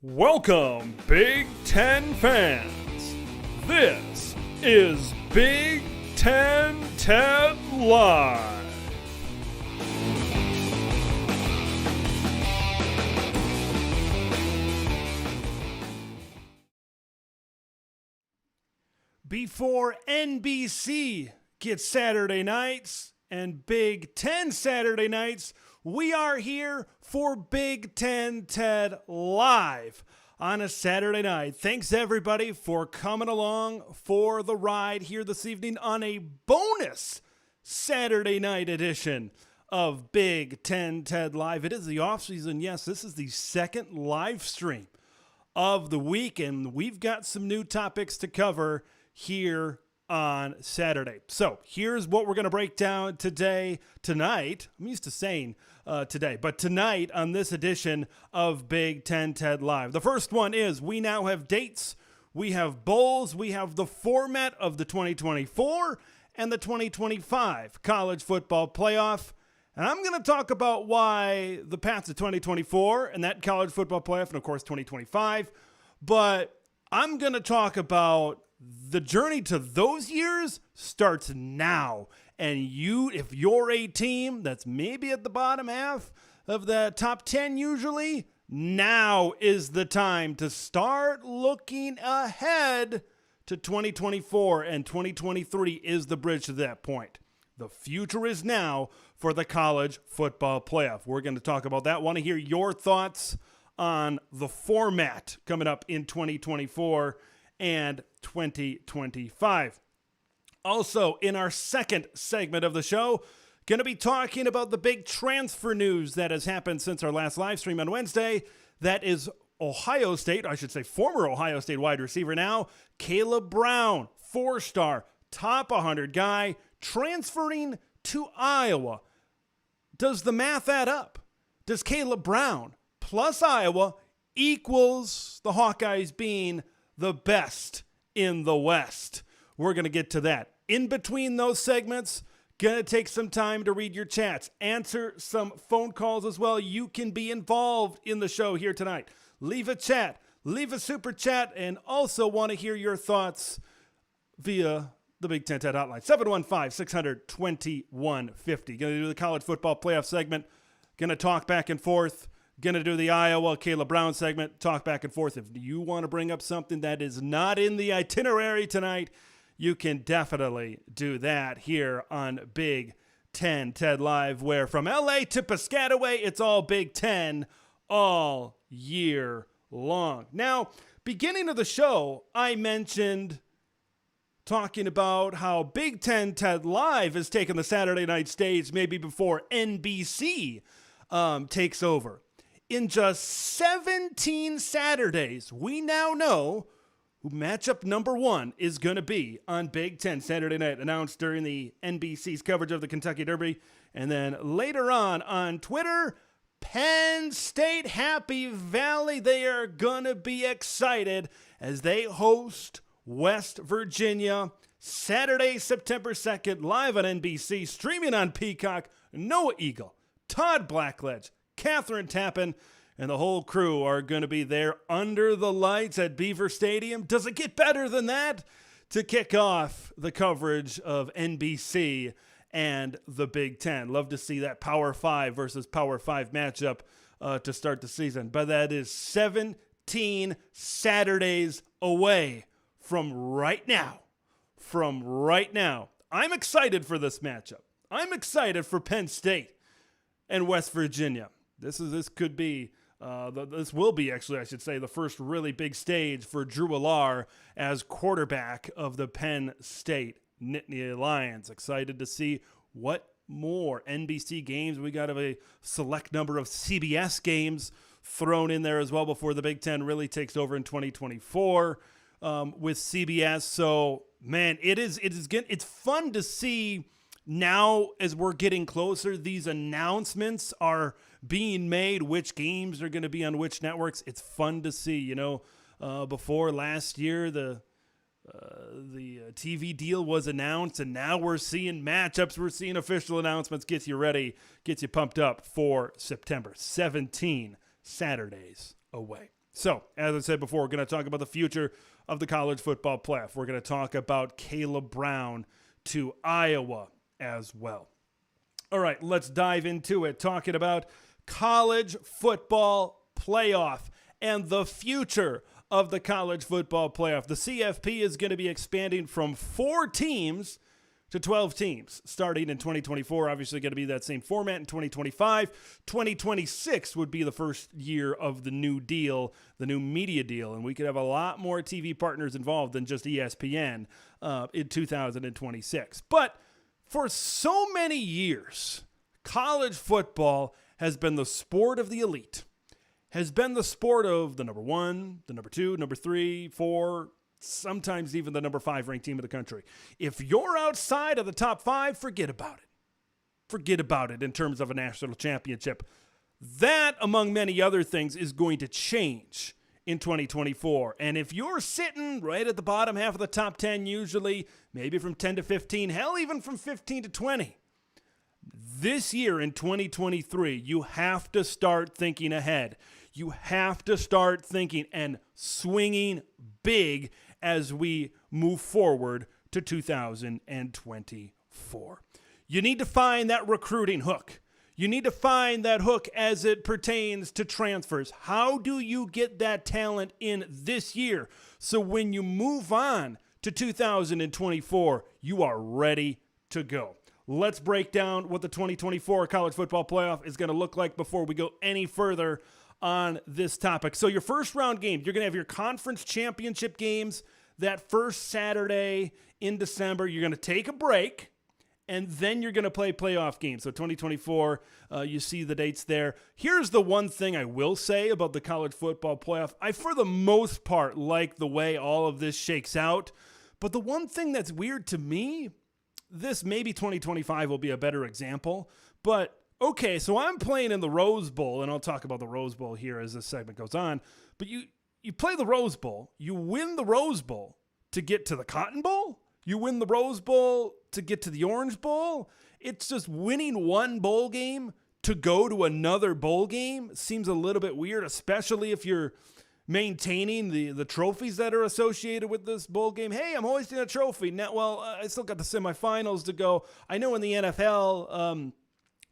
Welcome, Big Ten fans. This is Big Ten TED Live. Before NBC gets Saturday nights and Big Ten Saturday nights, we are here for Big Ten TED Live on a Saturday night. Thanks everybody for coming along for the ride here this evening on a bonus Saturday night edition of Big Ten TED Live. It is the offseason. Yes, this is the second live stream of the week, and we've got some new topics to cover here on Saturday. So here's what we're going to break down tonight. I'm used to saying today, but tonight on this edition of Big Ten TED Live. The first one is we now have dates, we have bowls, we have the format of the 2024 and the 2025 college football playoff. And I'm going to talk about why the path to 2024 and that college football playoff and of course 2025, but I'm going to talk about the journey to those years starts now. And if you're a team that's maybe at the bottom half of the top 10 usually, now is the time to start looking ahead to 2024, and 2023 is the bridge to that point. The future is now for the college football playoff. We're going to talk about that. Want to hear your thoughts on the format coming up in 2024 and 2025. Also, in our second segment of the show, going to be talking about the big transfer news that has happened since our last live stream on Wednesday. That is Ohio State, I should say former Ohio State wide receiver now, Kaleb Brown, 4-star, top 100 guy, transferring to Iowa. Does the math add up? Does Kaleb Brown plus Iowa equals the Hawkeyes being the best in the West? We're going to get to that. In between those segments, going to take some time to read your chats, answer some phone calls as well. You can be involved in the show here tonight. Leave a chat, leave a super chat, and also want to hear your thoughts via the Big Ten TED Hotline, 715-600-2150. Going to do the college football playoff segment. Going to talk back and forth. Going to do the Iowa Kaleb Brown segment, talk back and forth. If you want to bring up something that is not in the itinerary tonight, you can definitely do that here on Big Ten TED Live, where from LA to Piscataway, it's all Big Ten all year long. Now, beginning of the show, I mentioned talking about how Big Ten TED Live has taken the Saturday night stage maybe before NBC takes over. In just 17 Saturdays, we now know who matchup number one is going to be on Big Ten Saturday night, announced during the NBC's coverage of the Kentucky Derby. And then later on Twitter, Penn State, Happy Valley, they are going to be excited as they host West Virginia Saturday, September 2nd, live on NBC, streaming on Peacock. Noah Eagle, Todd Blackledge, Catherine Tappan, and the whole crew are going to be there under the lights at Beaver Stadium. Does it get better than that? To kick off the coverage of NBC and the Big Ten. Love to see that Power 5 versus Power 5 matchup to start the season. But that is 17 Saturdays away from right now. I'm excited for this matchup. I'm excited for Penn State and West Virginia. This will be, actually, I should say, the first really big stage for Drew Allar as quarterback of the Penn State Nittany Lions. Excited to see what more NBC games. We got a select number of CBS games thrown in there as well before the Big Ten really takes over in 2024 with CBS. So, man, it's fun to see. Now, as we're getting closer, these announcements are being made, which games are going to be on which networks. It's fun to see, before last year, the TV deal was announced, and now we're seeing matchups. We're seeing official announcements. Gets you ready, gets you pumped up for September. 17 Saturdays away. So, as I said before, we're going to talk about the future of the college football playoff. We're going to talk about Kaleb Brown to Iowa as well. All right, let's dive into it, talking about college football playoff and the future of the college football playoff. The CFP is going to be expanding from 4 teams to 12 teams starting in 2024. Obviously going to be that same format in 2025. 2026 would be the first year of the new deal, the new media deal, and we could have a lot more TV partners involved than just ESPN in 2026. But for so many years, college football has been the sport of the elite, has been the sport of the number 1, the number 2, number 3, 4, sometimes even the number 5 ranked team in the country. If you're outside of the top 5, forget about it. Forget about it in terms of a national championship. That, among many other things, is going to change in 2024. And if you're sitting right at the bottom half of the top 10, usually, maybe from 10 to 15, hell, even from 15 to 20, this year in 2023, you have to start thinking ahead. You have to start thinking and swinging big as we move forward to 2024. You need to find that recruiting hook. You need to find that hook as it pertains to transfers. How do you get that talent in this year so when you move on to 2024, you are ready to go? Let's break down what the 2024 college football playoff is going to look like before we go any further on this topic. So your first round game, you're going to have your conference championship games that first Saturday in December. You're going to take a break, and then you're going to play playoff games. So 2024, you see the dates there. Here's the one thing I will say about the college football playoff. I, for the most part, like the way all of this shakes out. But the one thing that's weird to me, this maybe 2025 will be a better example, but okay, so I'm playing in the Rose Bowl, and I'll talk about the Rose Bowl here as this segment goes on, but you play the Rose Bowl, you win the Rose Bowl to get to the Cotton Bowl, you win the Rose Bowl to get to the Orange Bowl. It's just winning one bowl game to go to another bowl game seems a little bit weird, especially if you're maintaining the trophies that are associated with this bowl game. Hey, I'm hoisting a trophy. Now, well, I still got the semifinals to go. I know in the NFL,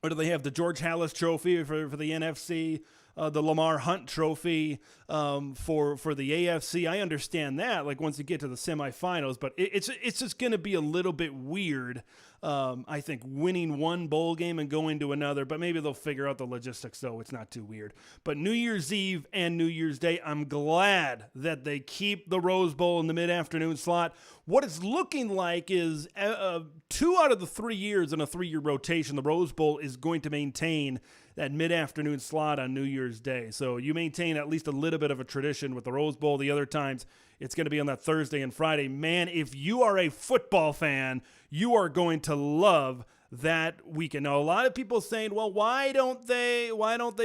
or do they have the George Halas Trophy for the NFC, the Lamar Hunt Trophy for the AFC? I understand that, like once you get to the semifinals, but it's just going to be a little bit weird. I think winning one bowl game and going to another, but maybe they'll figure out the logistics, so it's not too weird. But New Year's Eve and New Year's Day, I'm glad that they keep the Rose Bowl in the mid-afternoon slot. What it's looking like is 2 out of the 3 years in a 3-year rotation, the Rose Bowl is going to maintain that mid-afternoon slot on New Year's Day. So you maintain at least a little bit of a tradition with the Rose Bowl. The other times, it's going to be on that Thursday and Friday. Man, if you are a football fan, you are going to love that weekend. Now, a lot of people saying, well, why don't they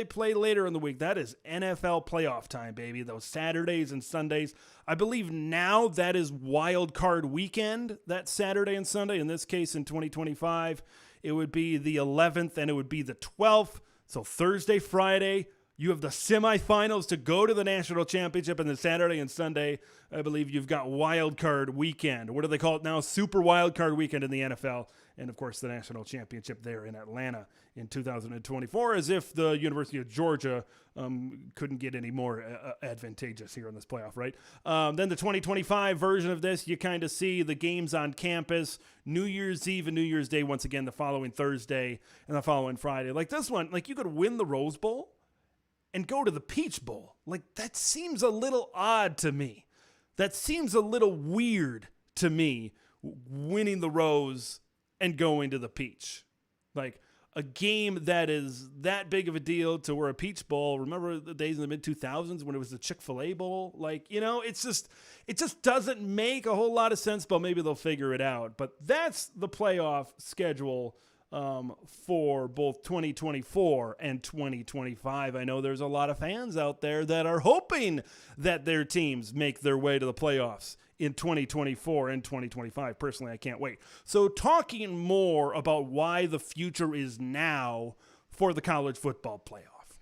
play later in the week? That is NFL playoff time, baby. Those Saturdays and Sundays. I believe now that is wild card weekend, that Saturday and Sunday. In this case, in 2025, it would be the 11th and it would be the 12th. So Thursday, Friday, you have the semifinals to go to the national championship, and then Saturday and Sunday, I believe you've got wild card weekend. What do they call it now? Super wild card weekend in the NFL. And, of course, the national championship there in Atlanta in 2024, as if the University of Georgia couldn't get any more advantageous here in this playoff, right? Then the 2025 version of this, you kind of see the games on campus, New Year's Eve and New Year's Day, once again, the following Thursday and the following Friday. Like this one, like you could win the Rose Bowl and go to the Peach Bowl. Like that seems a little odd to me. That seems a little weird to me, winning the Rose and going to the Peach. Like a game that is that big of a deal to where a Peach Bowl, remember the days in the mid-2000s when it was the Chick-fil-A Bowl? Like, you know, it just doesn't make a whole lot of sense, but maybe they'll figure it out. But that's the playoff schedule for both 2024 and 2025. I know there's a lot of fans out there that are hoping that their teams make their way to the playoffs in 2024 and 2025. Personally, I can't wait. So talking more about why the future is now for the college football playoff.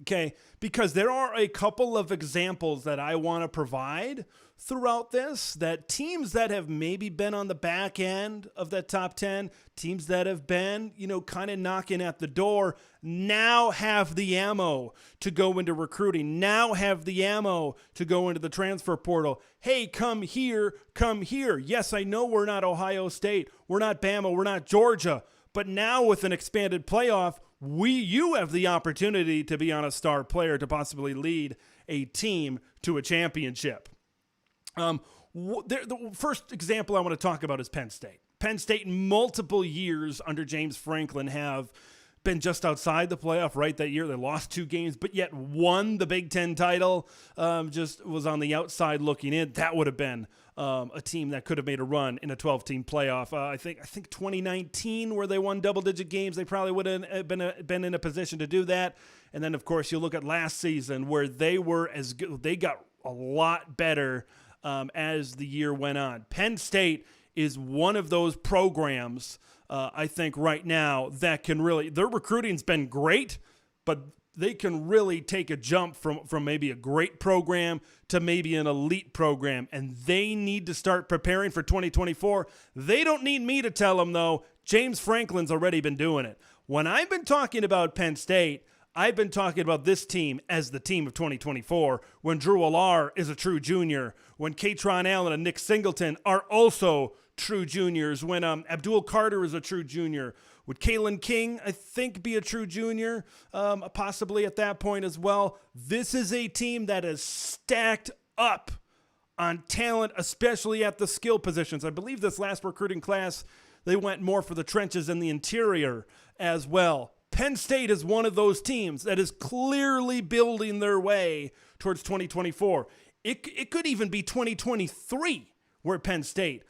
Okay, because there are a couple of examples that I want to provide throughout this, that teams that have maybe been on the back end of that top 10, teams that have been, kind of knocking at the door, now have the ammo to go into recruiting, now have the ammo to go into the transfer portal. Hey, come here, come here. Yes, I know we're not Ohio State, we're not Bama, we're not Georgia, but now with an expanded playoff, you have the opportunity to be on a star player to possibly lead a team to a championship. The first example I want to talk about is Penn State. Penn State, multiple years under James Franklin, have been just outside the playoff. Right, that year they lost 2 games, but yet won the Big Ten title. Just was on the outside looking in. That would have been a team that could have made a run in a 12-team playoff. I think 2019, where they won double-digit games, they probably would have been in a position to do that. And then, of course, you look at last season, where they were as good. They got a lot better as the year went on. Penn State is one of those programs, I think, right now that can really, their recruiting's been great, but they can really take a jump from maybe a great program to maybe an elite program, and they need to start preparing for 2024. They don't need me to tell them, though. James Franklin's already been doing it. When I've been talking about Penn State, I've been talking about this team as the team of 2024, when Drew Allar is a true junior, when Katron Allen and Nick Singleton are also true juniors, when Abdul Carter is a true junior. Would Kalen King, I think, be a true junior, possibly at that point as well? This is a team that is stacked up on talent, especially at the skill positions. I believe this last recruiting class, they went more for the trenches and the interior as well. Penn State is one of those teams that is clearly building their way towards 2024. It could even be 2023 where Penn State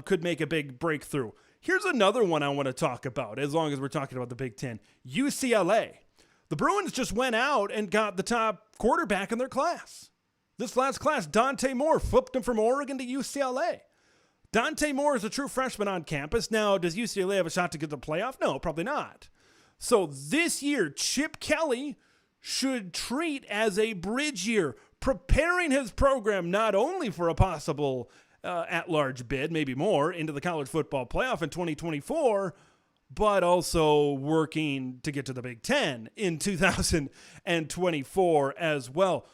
could make a big breakthrough. Here's another one I want to talk about, as long as we're talking about the Big Ten. UCLA. The Bruins just went out and got the top quarterback in their class. This last class, Dante Moore, flipped him from Oregon to UCLA. Dante Moore is a true freshman on campus. Now, does UCLA have a shot to get to the playoff? No, probably not. So this year, Chip Kelly should treat as a bridge year, preparing his program not only for a possible at-large bid, maybe more, into the college football playoff in 2024, but also working to get to the Big Ten in 2024 as well.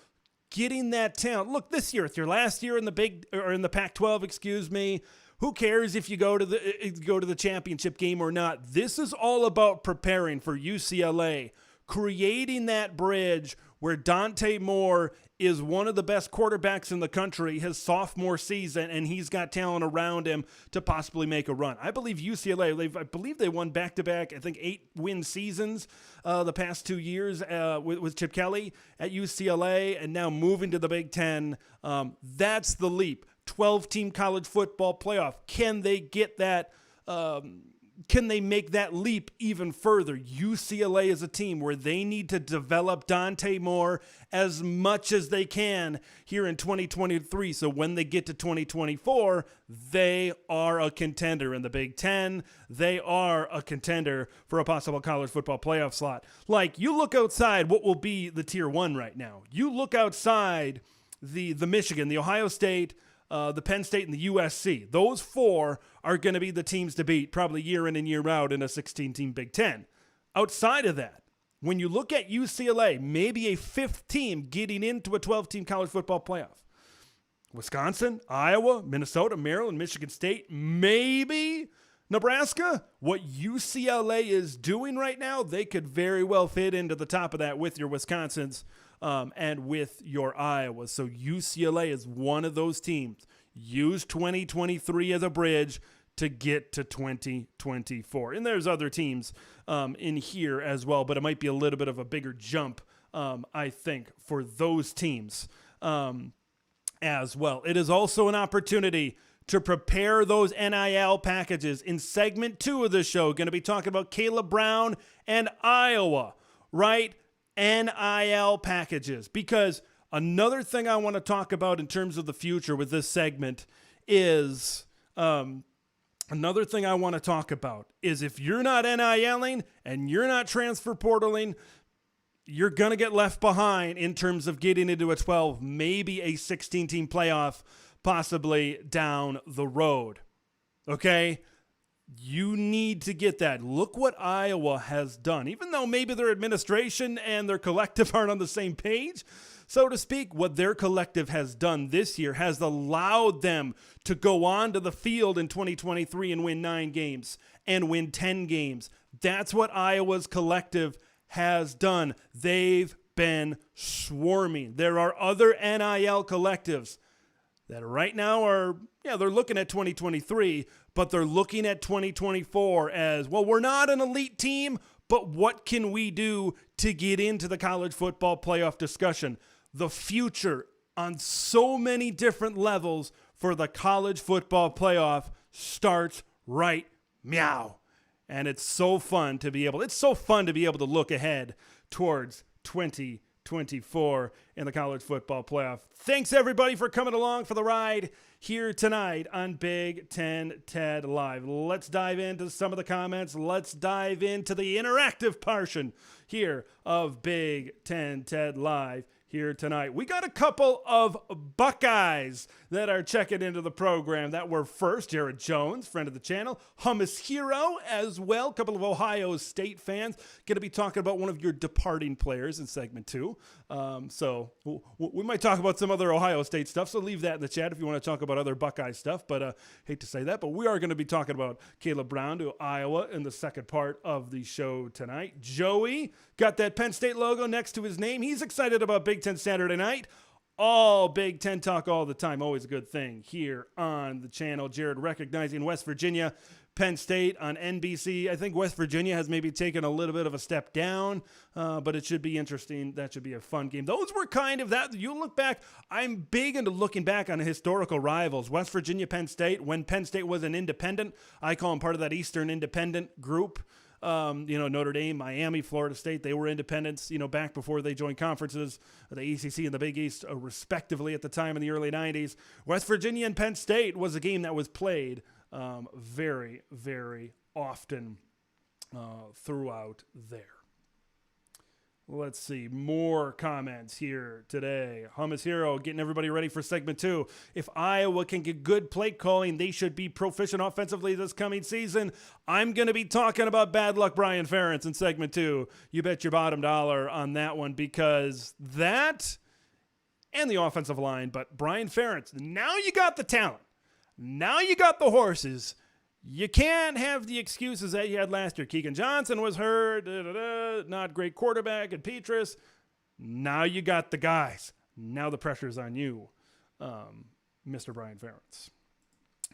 Getting that talent. Look, this year, it's your last year in the Pac-12, excuse me. Who cares if you go to the championship game or not? This is all about preparing for UCLA, creating that bridge where Dante Moore is one of the best quarterbacks in the country his sophomore season, and he's got talent around him to possibly make a run. I believe UCLA, I believe they won back-to-back, 8-win seasons the past 2 years with Chip Kelly at UCLA, and now moving to the Big Ten. That's the leap. 12-team college football playoff. Can they get that? Can they make that leap even further? UCLA is a team where they need to develop Dante Moore as much as they can here in 2023. So when they get to 2024, they are a contender in the Big Ten. They are a contender for a possible college football playoff slot. Like, you look outside what will be the tier 1 right now. You look outside the Michigan, the Ohio State, the Penn State, and the USC. Those 4 are going to be the teams to beat probably year in and year out in a 16-team Big Ten. Outside of that, when you look at UCLA, maybe a 5th team getting into a 12-team college football playoff. Wisconsin, Iowa, Minnesota, Maryland, Michigan State, maybe Nebraska. What UCLA is doing right now, they could very well fit into the top of that with your Wisconsins and with your Iowa. So UCLA is one of those teams. Use 2023 as a bridge to get to 2024. And there's other teams in here as well, but it might be a little bit of a bigger jump, I think, for those teams as well. It is also an opportunity to prepare those NIL packages. In segment 2 of the show, going to be talking about Kaleb Brown and Iowa, right? NIL packages, because another thing I want to talk about in terms of the future with this segment is if you're not NILing and you're not transfer portaling, you're going to get left behind in terms of getting into a 12, maybe a 16-team playoff, possibly down the road. Okay? You need to get that. Look what Iowa has done. Even though maybe their administration and their collective aren't on the same page, so to speak, what their collective has done this year has allowed them to go onto the field in 2023 and win 9 games and win 10 games. That's what Iowa's collective has done. They've been swarming. There are other NIL collectives that right now are, they're looking at 2023, but they're looking at 2024 as, well, we're not an elite team, but what can we do to get into the college football playoff discussion? The future on so many different levels for the college football playoff starts right meow. And it's so fun to be able to look ahead towards 2024 in the college football playoff. Thanks everybody for coming along for the ride here tonight on Big Ten TED Live. Let's dive into some of the comments. Let's dive into the interactive portion here of Big Ten TED Live here tonight. We got a couple of Buckeyes that are checking into the program that were first. Jared Jones, friend of the channel. Hummus Hero as well. A couple of Ohio State fans. Going to be talking about one of your departing players in segment 2. So we might talk about some other Ohio State stuff, so leave that in the chat if you want to talk about other Buckeye stuff, but hate to say that, but we are going to be talking about Kaleb Brown to Iowa in the second part of the show tonight. Joey got that Penn State logo next to his name. He's excited about Big Ten Saturday night. All Big Ten talk all the time. Always a good thing here on the channel. Jared recognizing West Virginia, Penn State on NBC. I think West Virginia has maybe taken a little bit of a step down, but it should be interesting. That should be a fun game. Those were kind of that. You look back, I'm big into looking back on historical rivals. West Virginia, Penn State. When Penn State was an independent, I call them part of that Eastern Independent group. Notre Dame, Miami, Florida State, they were independents, back before they joined conferences, the ACC and the Big East, respectively, at the time in the early 90s. West Virginia and Penn State was a game that was played very, very often throughout there. Let's see, more comments here today. Hummus Hero getting everybody ready for segment 2. If Iowa can get good play calling, they should be proficient offensively this coming season. I'm going to be talking about bad luck Brian Ferentz in segment 2. You bet your bottom dollar on that one, because that and the offensive line, but Brian Ferentz, now you got the talent. Now you got the horses. You can't have the excuses that you had last year. Keegan Johnson was hurt, not great quarterback, and Petrus. Now you got the guys. Now the pressure's on you, Mr. Brian Ferentz.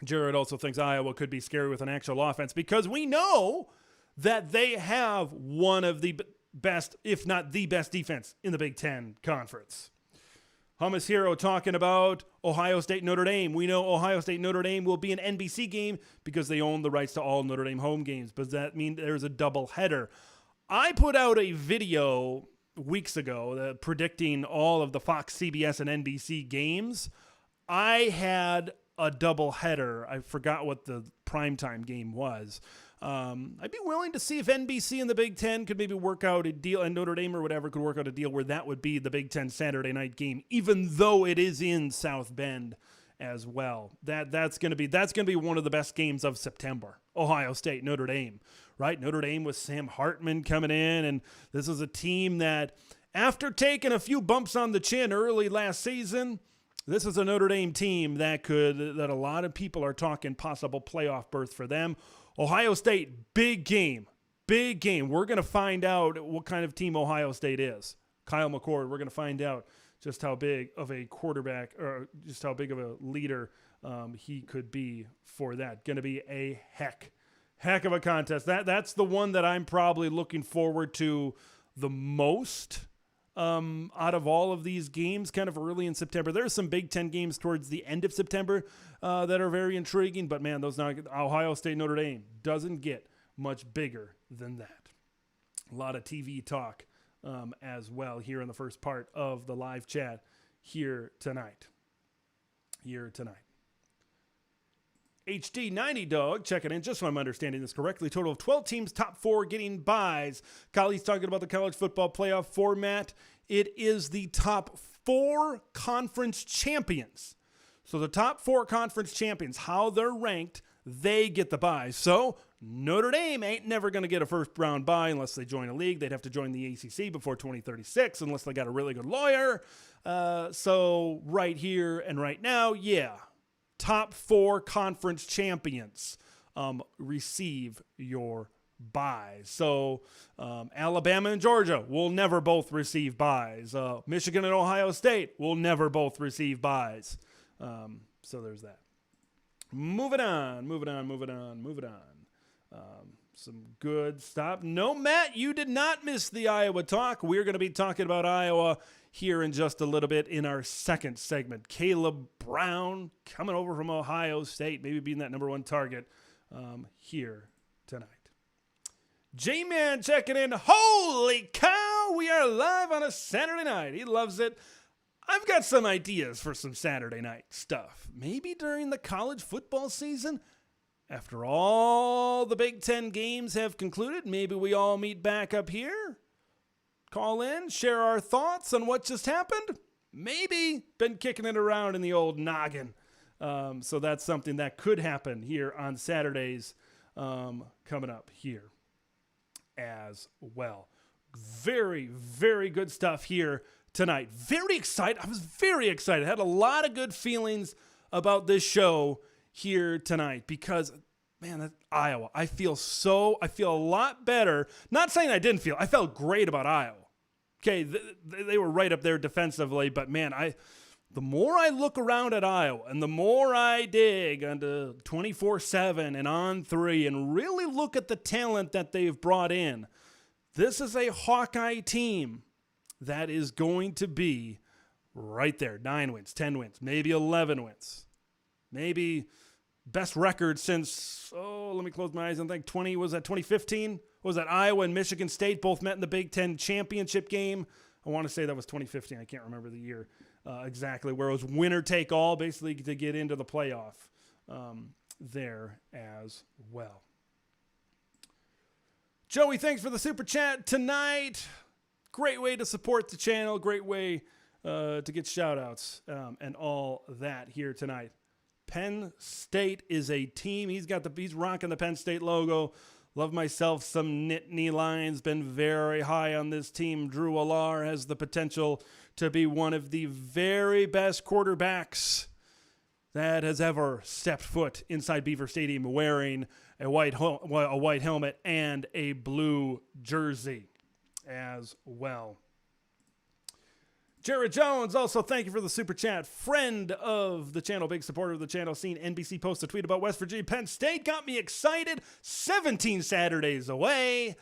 Jared also thinks Iowa could be scary with an actual offense because we know that they have one of the best, if not the best defense in the Big Ten Conference. Hummus Hero talking about Ohio State Notre Dame. We know Ohio State Notre Dame will be an NBC game because they own the rights to all Notre Dame home games. Does that mean there's a double header? I put out a video weeks ago predicting all of the Fox, CBS, and NBC games. I had a double header. I forgot what the primetime game was. I'd be willing to see if NBC and the Big Ten could maybe work out a deal, and Notre Dame or whatever could work out a deal where that would be the Big Ten Saturday night game, even though it is in South Bend as well. That's going to be one of the best games of September. Ohio State, Notre Dame, right? Notre Dame with Sam Hartman coming in, and this is a team that, after taking a few bumps on the chin early last season, this is a Notre Dame team that a lot of people are talking possible playoff berth for them. Ohio State, big game. We're going to find out what kind of team Ohio State is. Kyle McCord, we're going to find out just how big of a quarterback or just how big of a leader he could be for that. Going to be a heck of a contest. That's the one that I'm probably looking forward to the most out of all of these games kind of early in September. There's some Big Ten games towards the end of September that are very intriguing, but man, Ohio State, Notre Dame doesn't get much bigger than that. A lot of TV talk as well here in the first part of the live chat here tonight. HD 90 Dog checking in, just so I'm understanding this correctly. Total of 12 teams, top 4 getting buys. Kylie's talking about the college football playoff format. It is the top 4 conference champions. So the top 4 conference champions, how they're ranked, they get the buys. So Notre Dame ain't never going to get a first round bye unless they join a league. They'd have to join the ACC before 2036 unless they got a really good lawyer. So right here and right now, yeah. Top 4 conference champions receive your buys. So Alabama and Georgia will never both receive buys. Michigan and Ohio State will never both receive buys. So there's that. Moving on. Some good stuff. No, Matt, you did not miss the Iowa talk. We're going to be talking about Iowa here in just a little bit in our second segment. Kaleb Brown coming over from Ohio State, maybe being that number 1 target here tonight. J-Man checking in. Holy cow, we are live on a Saturday night. He loves it. I've got some ideas for some Saturday night stuff. Maybe during the college football season. After all the Big Ten games have concluded, maybe we all meet back up here. Call in, share our thoughts on what just happened. Maybe been kicking it around in the old noggin. So that's something that could happen here on Saturdays coming up here as well. Very, very good stuff here tonight. Very excited. I was very excited. I had a lot of good feelings about this show here tonight because, man, that's Iowa. I feel a lot better. Not saying I didn't feel. I felt great about Iowa. Okay, they were right up there defensively, but man, the more I look around at Iowa and the more I dig onto 24/7 and On 3 and really look at the talent that they've brought in, this is a Hawkeye team that is going to be right there. 9 wins, 10 wins, maybe 11 wins. Maybe best record since, let me close my eyes and think, 2015? Was that Iowa and Michigan State both met in the Big Ten championship game? I want to say that was 2015. I can't remember the year exactly, where it was winner take all, basically to get into the playoff there as well. Joey, thanks for the super chat tonight. Great way to support the channel. Great way to get shout outs and all that here tonight. Penn State is a team. He's rocking the Penn State logo. Love myself some Nittany Lions. Been very high on this team. Drew Allar has the potential to be one of the very best quarterbacks that has ever stepped foot inside Beaver Stadium wearing a white helmet and a blue jersey as well. Jared Jones, also thank you for the super chat. Friend of the channel, big supporter of the channel. Seen NBC post a tweet about West Virginia. Penn State got me excited. 17 Saturdays away.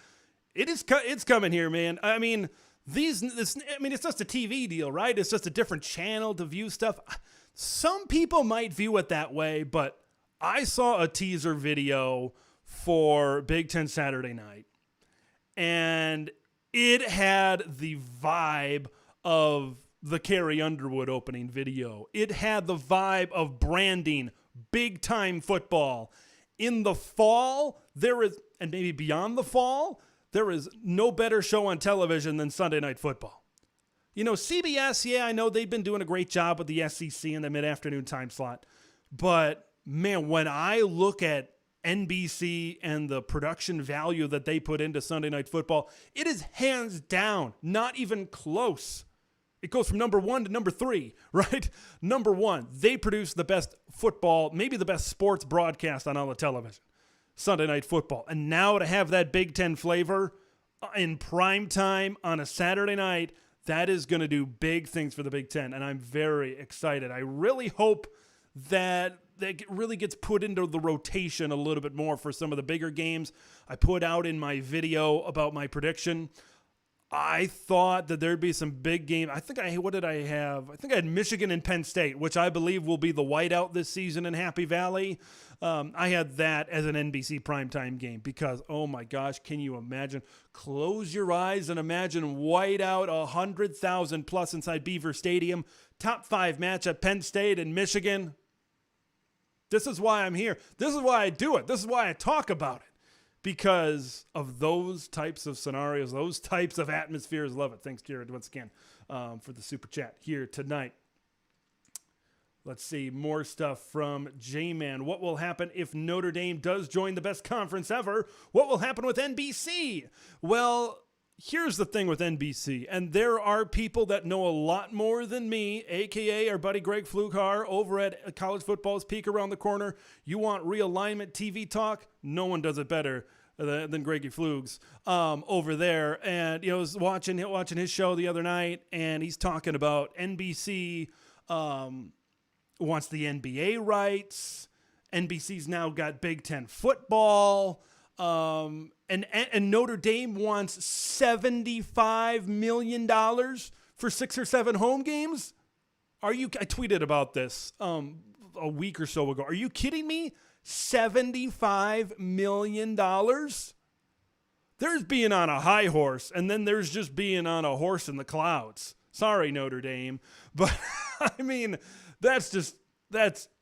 It's coming here, man. I mean, it's just a TV deal, right? It's just a different channel to view stuff. Some people might view it that way, but I saw a teaser video for Big Ten Saturday night, and it had the vibe of the Carrie Underwood opening video. It had the vibe of branding, big time football. In the fall, and maybe beyond the fall, there is no better show on television than Sunday Night Football. You know, CBS, yeah, I know they've been doing a great job with the SEC in the mid-afternoon time slot. But, man, when I look at NBC and the production value that they put into Sunday Night Football, it is hands down, not even close. It goes from number 1 to number 3, right? Number 1, they produce the best football, maybe the best sports broadcast on all the television, Sunday Night Football. And now to have that Big Ten flavor in prime time on a Saturday night, that is going to do big things for the Big Ten, and I'm very excited. I really hope that really gets put into the rotation a little bit more for some of the bigger games. I put out in my video about my prediction, I thought that there'd be some big game. What did I have? I think I had Michigan and Penn State, which I believe will be the whiteout this season in Happy Valley. I had that as an NBC primetime game because, oh my gosh, can you imagine? Close your eyes and imagine whiteout 100,000 plus inside Beaver Stadium. Top 5 matchup, Penn State and Michigan. This is why I'm here. This is why I do it. This is why I talk about it. Because of those types of scenarios, those types of atmospheres. Love it. Thanks, Jared, once again, for the super chat here tonight. Let's see, more stuff from J-Man. What will happen if Notre Dame does join the best conference ever? What will happen with NBC? Well, here's the thing with NBC, and there are people that know a lot more than me, a.k.a. our buddy Greg Flughar over at College Football's Peak around the corner. You want realignment TV talk? No one does it better than Greggy Flugs over there. And, I was watching his show the other night, and he's talking about NBC wants the NBA rights. NBC's now got Big Ten football. And Notre Dame wants $75 million for 6 or 7 home games. I tweeted about this a week or so ago. Are you kidding me? $75 million? There's being on a high horse, and then there's just being on a horse in the clouds. Sorry, Notre Dame. But, I mean, that's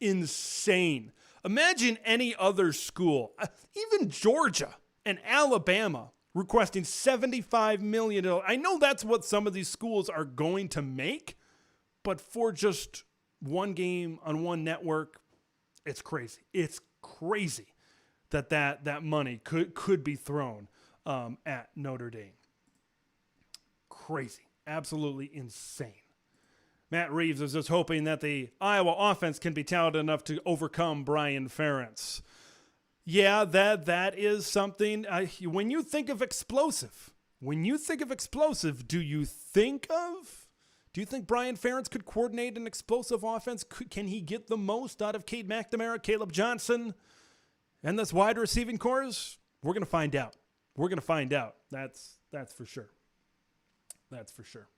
insane. Imagine any other school, even Georgia and Alabama, requesting $75 million. I know that's what some of these schools are going to make, but for just one game on one network, it's crazy. It's crazy that money could be thrown at Notre Dame. Crazy. Absolutely insane. Matt Reeves is just hoping that the Iowa offense can be talented enough to overcome Brian Ferentz. Yeah, that is something. When you think of explosive, do you think Brian Ferentz could coordinate an explosive offense? Can he get the most out of Cade McNamara, Kaleb Johnson, and this wide receiving corps? We're going to find out. That's for sure. That's for sure.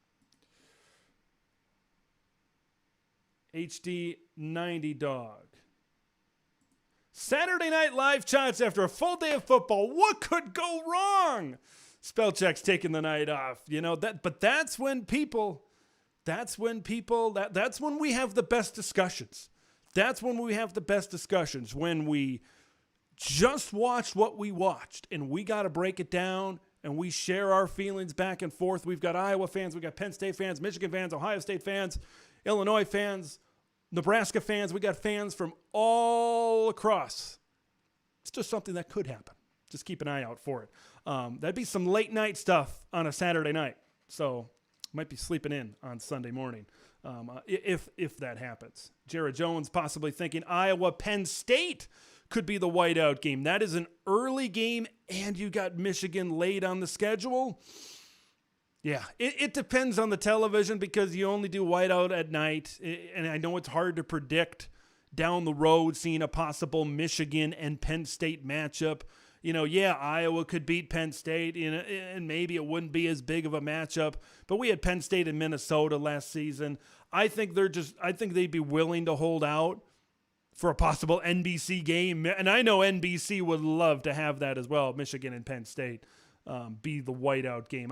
HD 90 Dog. Saturday Night Live chats after a full day of football. What could go wrong? Spellcheck's taking the night off. But that's when we have the best discussions. When we just watched what we watched and we got to break it down and we share our feelings back and forth. We've got Iowa fans, we've got Penn State fans, Michigan fans, Ohio State fans, Illinois fans, Nebraska fans. We got fans from all across. It's just something that could happen. Just keep an eye out for it. That'd be some late night stuff on a Saturday night. So might be sleeping in on Sunday morning if that happens. Jared Jones possibly thinking Iowa Penn State could be the whiteout game. That is an early game, and you got Michigan late on the schedule. Yeah, it depends on the television because you only do whiteout at night, and I know it's hard to predict down the road seeing a possible Michigan and Penn State matchup. Iowa could beat Penn State, and maybe it wouldn't be as big of a matchup, but we had Penn State and Minnesota last season. I think they'd be willing to hold out for a possible NBC game, and I know NBC would love to have that as well, Michigan and Penn State be the whiteout game.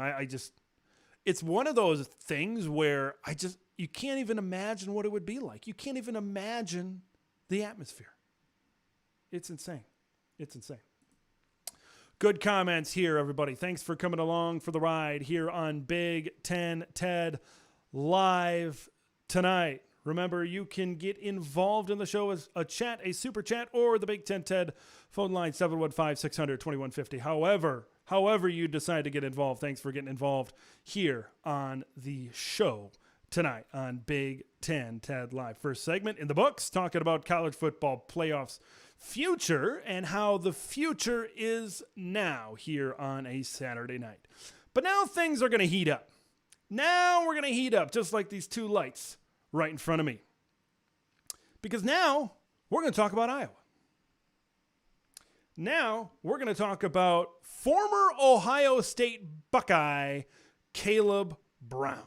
It's one of those things where you can't even imagine what it would be like. You can't even imagine the atmosphere. It's insane. Good comments here, everybody. Thanks for coming along for the ride here on Big Ten TED Live tonight. Remember, you can get involved in the show as a chat, a super chat, or the Big Ten TED phone line 715-600-2150. However you decide to get involved, thanks for getting involved here on the show tonight on Big Ten TED Live. First segment in the books, talking about college football playoffs future and how the future is now here on a Saturday night. But now things are going to heat up. Now we're going to heat up just like these two lights right in front of me. Because now we're going to talk about Iowa. Now we're going to talk about former Ohio State Buckeye Kaleb Brown.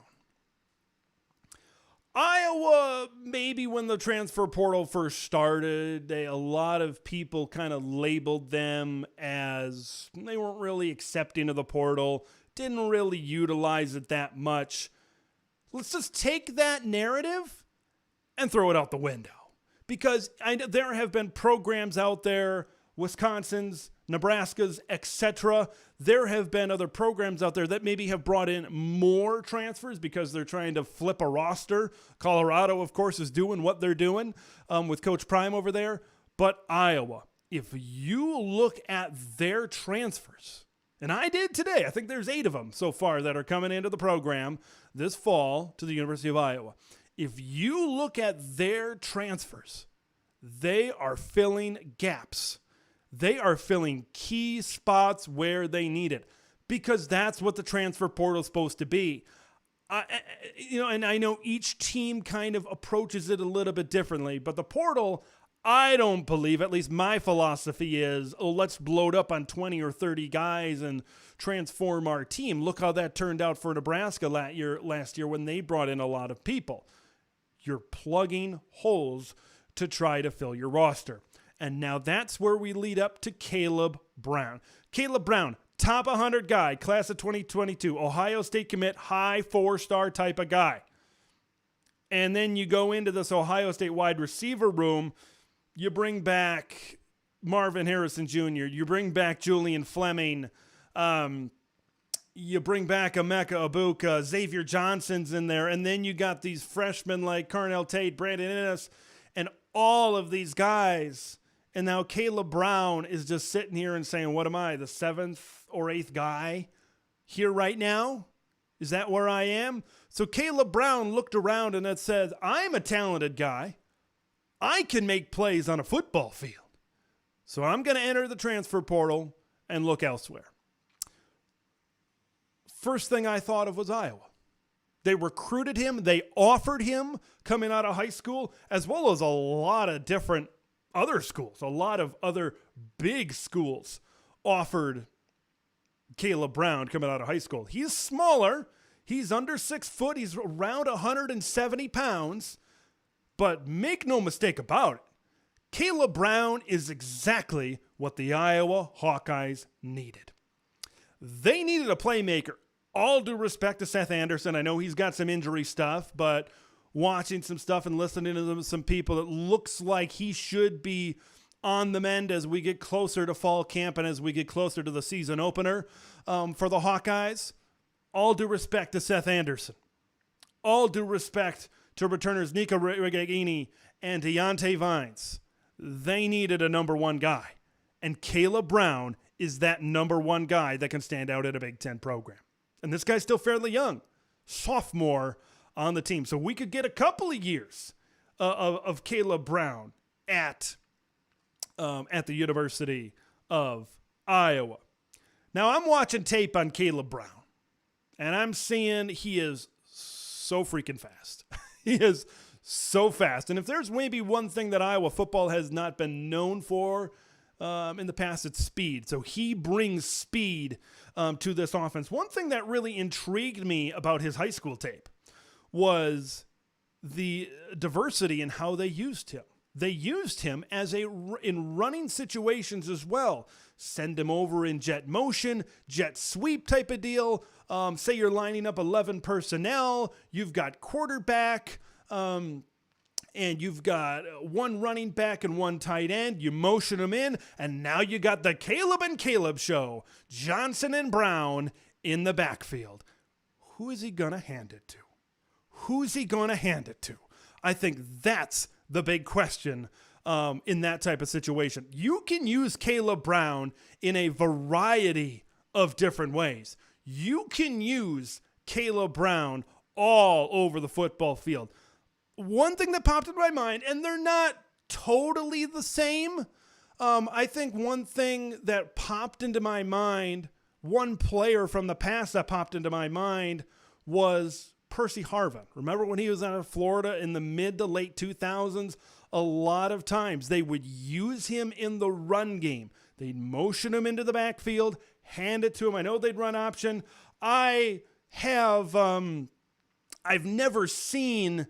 Iowa, maybe when the transfer portal first started, a lot of people kind of labeled them as they weren't really accepting of the portal, didn't really utilize it that much. Let's just take that narrative and throw it out the window. Because there have been programs out there, Wisconsin's, Nebraska's, etc. There have been other programs out there that maybe have brought in more transfers because they're trying to flip a roster. Colorado, of course, is doing what they're doing with Coach Prime over there. But Iowa, if you look at their transfers, and I did today, I think there's 8 of them so far that are coming into the program this fall to the University of Iowa. If you look at their transfers, they are filling gaps. They are filling key spots where they need it, because that's what the transfer portal is supposed to be. And I know each team kind of approaches it a little bit differently, but the portal, I don't believe, at least my philosophy is, let's load up on 20 or 30 guys and transform our team. Look how that turned out for Nebraska last year when they brought in a lot of people. You're plugging holes to try to fill your roster. And now that's where we lead up to Kaleb Brown. Kaleb Brown, top 100 guy, class of 2022, Ohio State commit, high 4-star type of guy. And then you go into this Ohio State wide receiver room, you bring back Marvin Harrison Jr., you bring back Julian Fleming, you bring back Emeka Ibuka, Xavier Johnson's in there, and then you got these freshmen like Carnell Tate, Brandon Innes, and all of these guys. And now Kaleb Brown is just sitting here and saying, what am I, the 7th or 8th guy here right now? Is that where I am? So Kaleb Brown looked around and it said, I'm a talented guy. I can make plays on a football field. So I'm going to enter the transfer portal and look elsewhere. First thing I thought of was Iowa. They recruited him. They offered him coming out of high school, as well as a lot of different other schools. A lot of other big schools offered Kaleb Brown coming out of high school. He's smaller. He's under 6 foot. He's around 170 pounds. But make no mistake about it, Kaleb Brown is exactly what the Iowa Hawkeyes needed. They needed a playmaker. All due respect to Seth Anderson. I know he's got some injury stuff, but watching some stuff and listening to some people, it looks like he should be on the mend as we get closer to fall camp and as we get closer to the season opener for the Hawkeyes. All due respect to Seth Anderson. All due respect to returners Nika Regaini and Deontay Vines. They needed a number 1 guy. And Kaleb Brown is that number 1 guy that can stand out at a Big Ten program. And this guy's still fairly young. Sophomore on the team. So we could get a couple of years of Kaleb Brown at the University of Iowa. Now I'm watching tape on Kaleb Brown. And I'm seeing he is so freaking fast. He is so fast. And if there's maybe one thing that Iowa football has not been known for in the past, it's speed. So he brings speed to this offense. One thing that really intrigued me about his high school tape was the diversity in how they used him. They used him in running situations as well. Send him over in jet motion, jet sweep type of deal. Say you're lining up 11 personnel. You've got quarterback, and you've got 1 running back and 1 tight end. You motion them in, and now you got the Kaleb and Kaleb show. Johnson and Brown in the backfield. Who is he going to hand it to? Who's he going to hand it to? I think that's the big question in that type of situation. You can use Kaleb Brown in a variety of different ways. You can use Kaleb Brown all over the football field. One thing that popped in my mind, and they're not totally the same. I think one thing that popped into my mind, one player from the past that popped into my mind was Percy Harvin. Remember when he was out of Florida in the mid to late 2000s? A lot of times they would use him in the run game. They'd motion him into the backfield, hand it to him. I know they'd run option. I've never seen,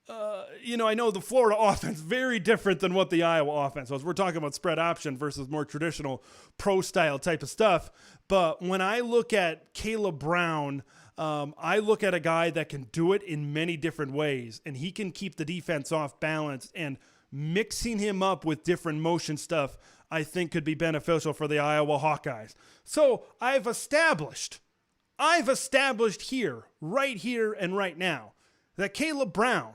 I know the Florida offense very different than what the Iowa offense was. We're talking about spread option versus more traditional pro style type of stuff. But when I look at Kaleb Brown, I look at a guy that can do it in many different ways, and he can keep the defense off balance and mixing him up with different motion stuff, I think could be beneficial for the Iowa Hawkeyes. So I've established here, right here and right now, that Kaleb Brown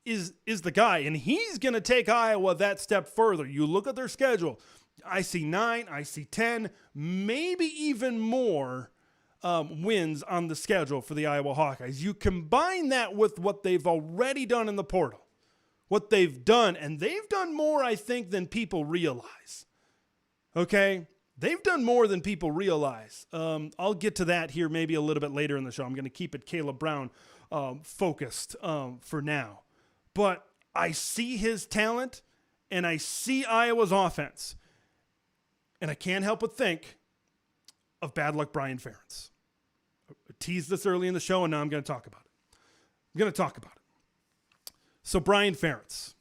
is the guy, and he's going to take Iowa that step further. You look at their schedule. I see 9, I see 10, maybe even more wins on the schedule for the Iowa Hawkeyes. You combine that with what they've already done in the portal, what they've done, and they've done more, I think, than people realize. Okay? They've done more than people realize. I'll get to that here maybe a little bit later in the show. I'm going to keep it Kaleb Brown focused for now. But I see his talent, and I see Iowa's offense. And I can't help but think of bad luck Brian Ferentz. I teased this early in the show, and now I'm going to talk about it. So Brian Ferentz,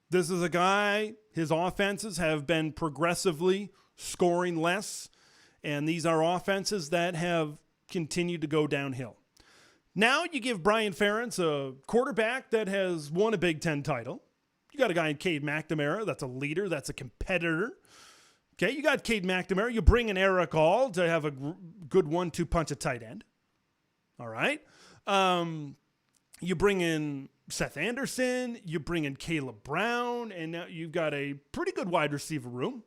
this is a guy, his offenses have been progressively scoring less, and these are offenses that have continued to go downhill. Now you give Brian Ferentz a quarterback that has won a Big Ten title. You got a guy in Cade McNamara that's a leader, that's a competitor. Okay, you got Cade McNamara. You bring in Eric All to have a good 1-2 punch at tight end. All right. You bring in Seth Anderson. You bring in Kaleb Brown. And now you've got a pretty good wide receiver room.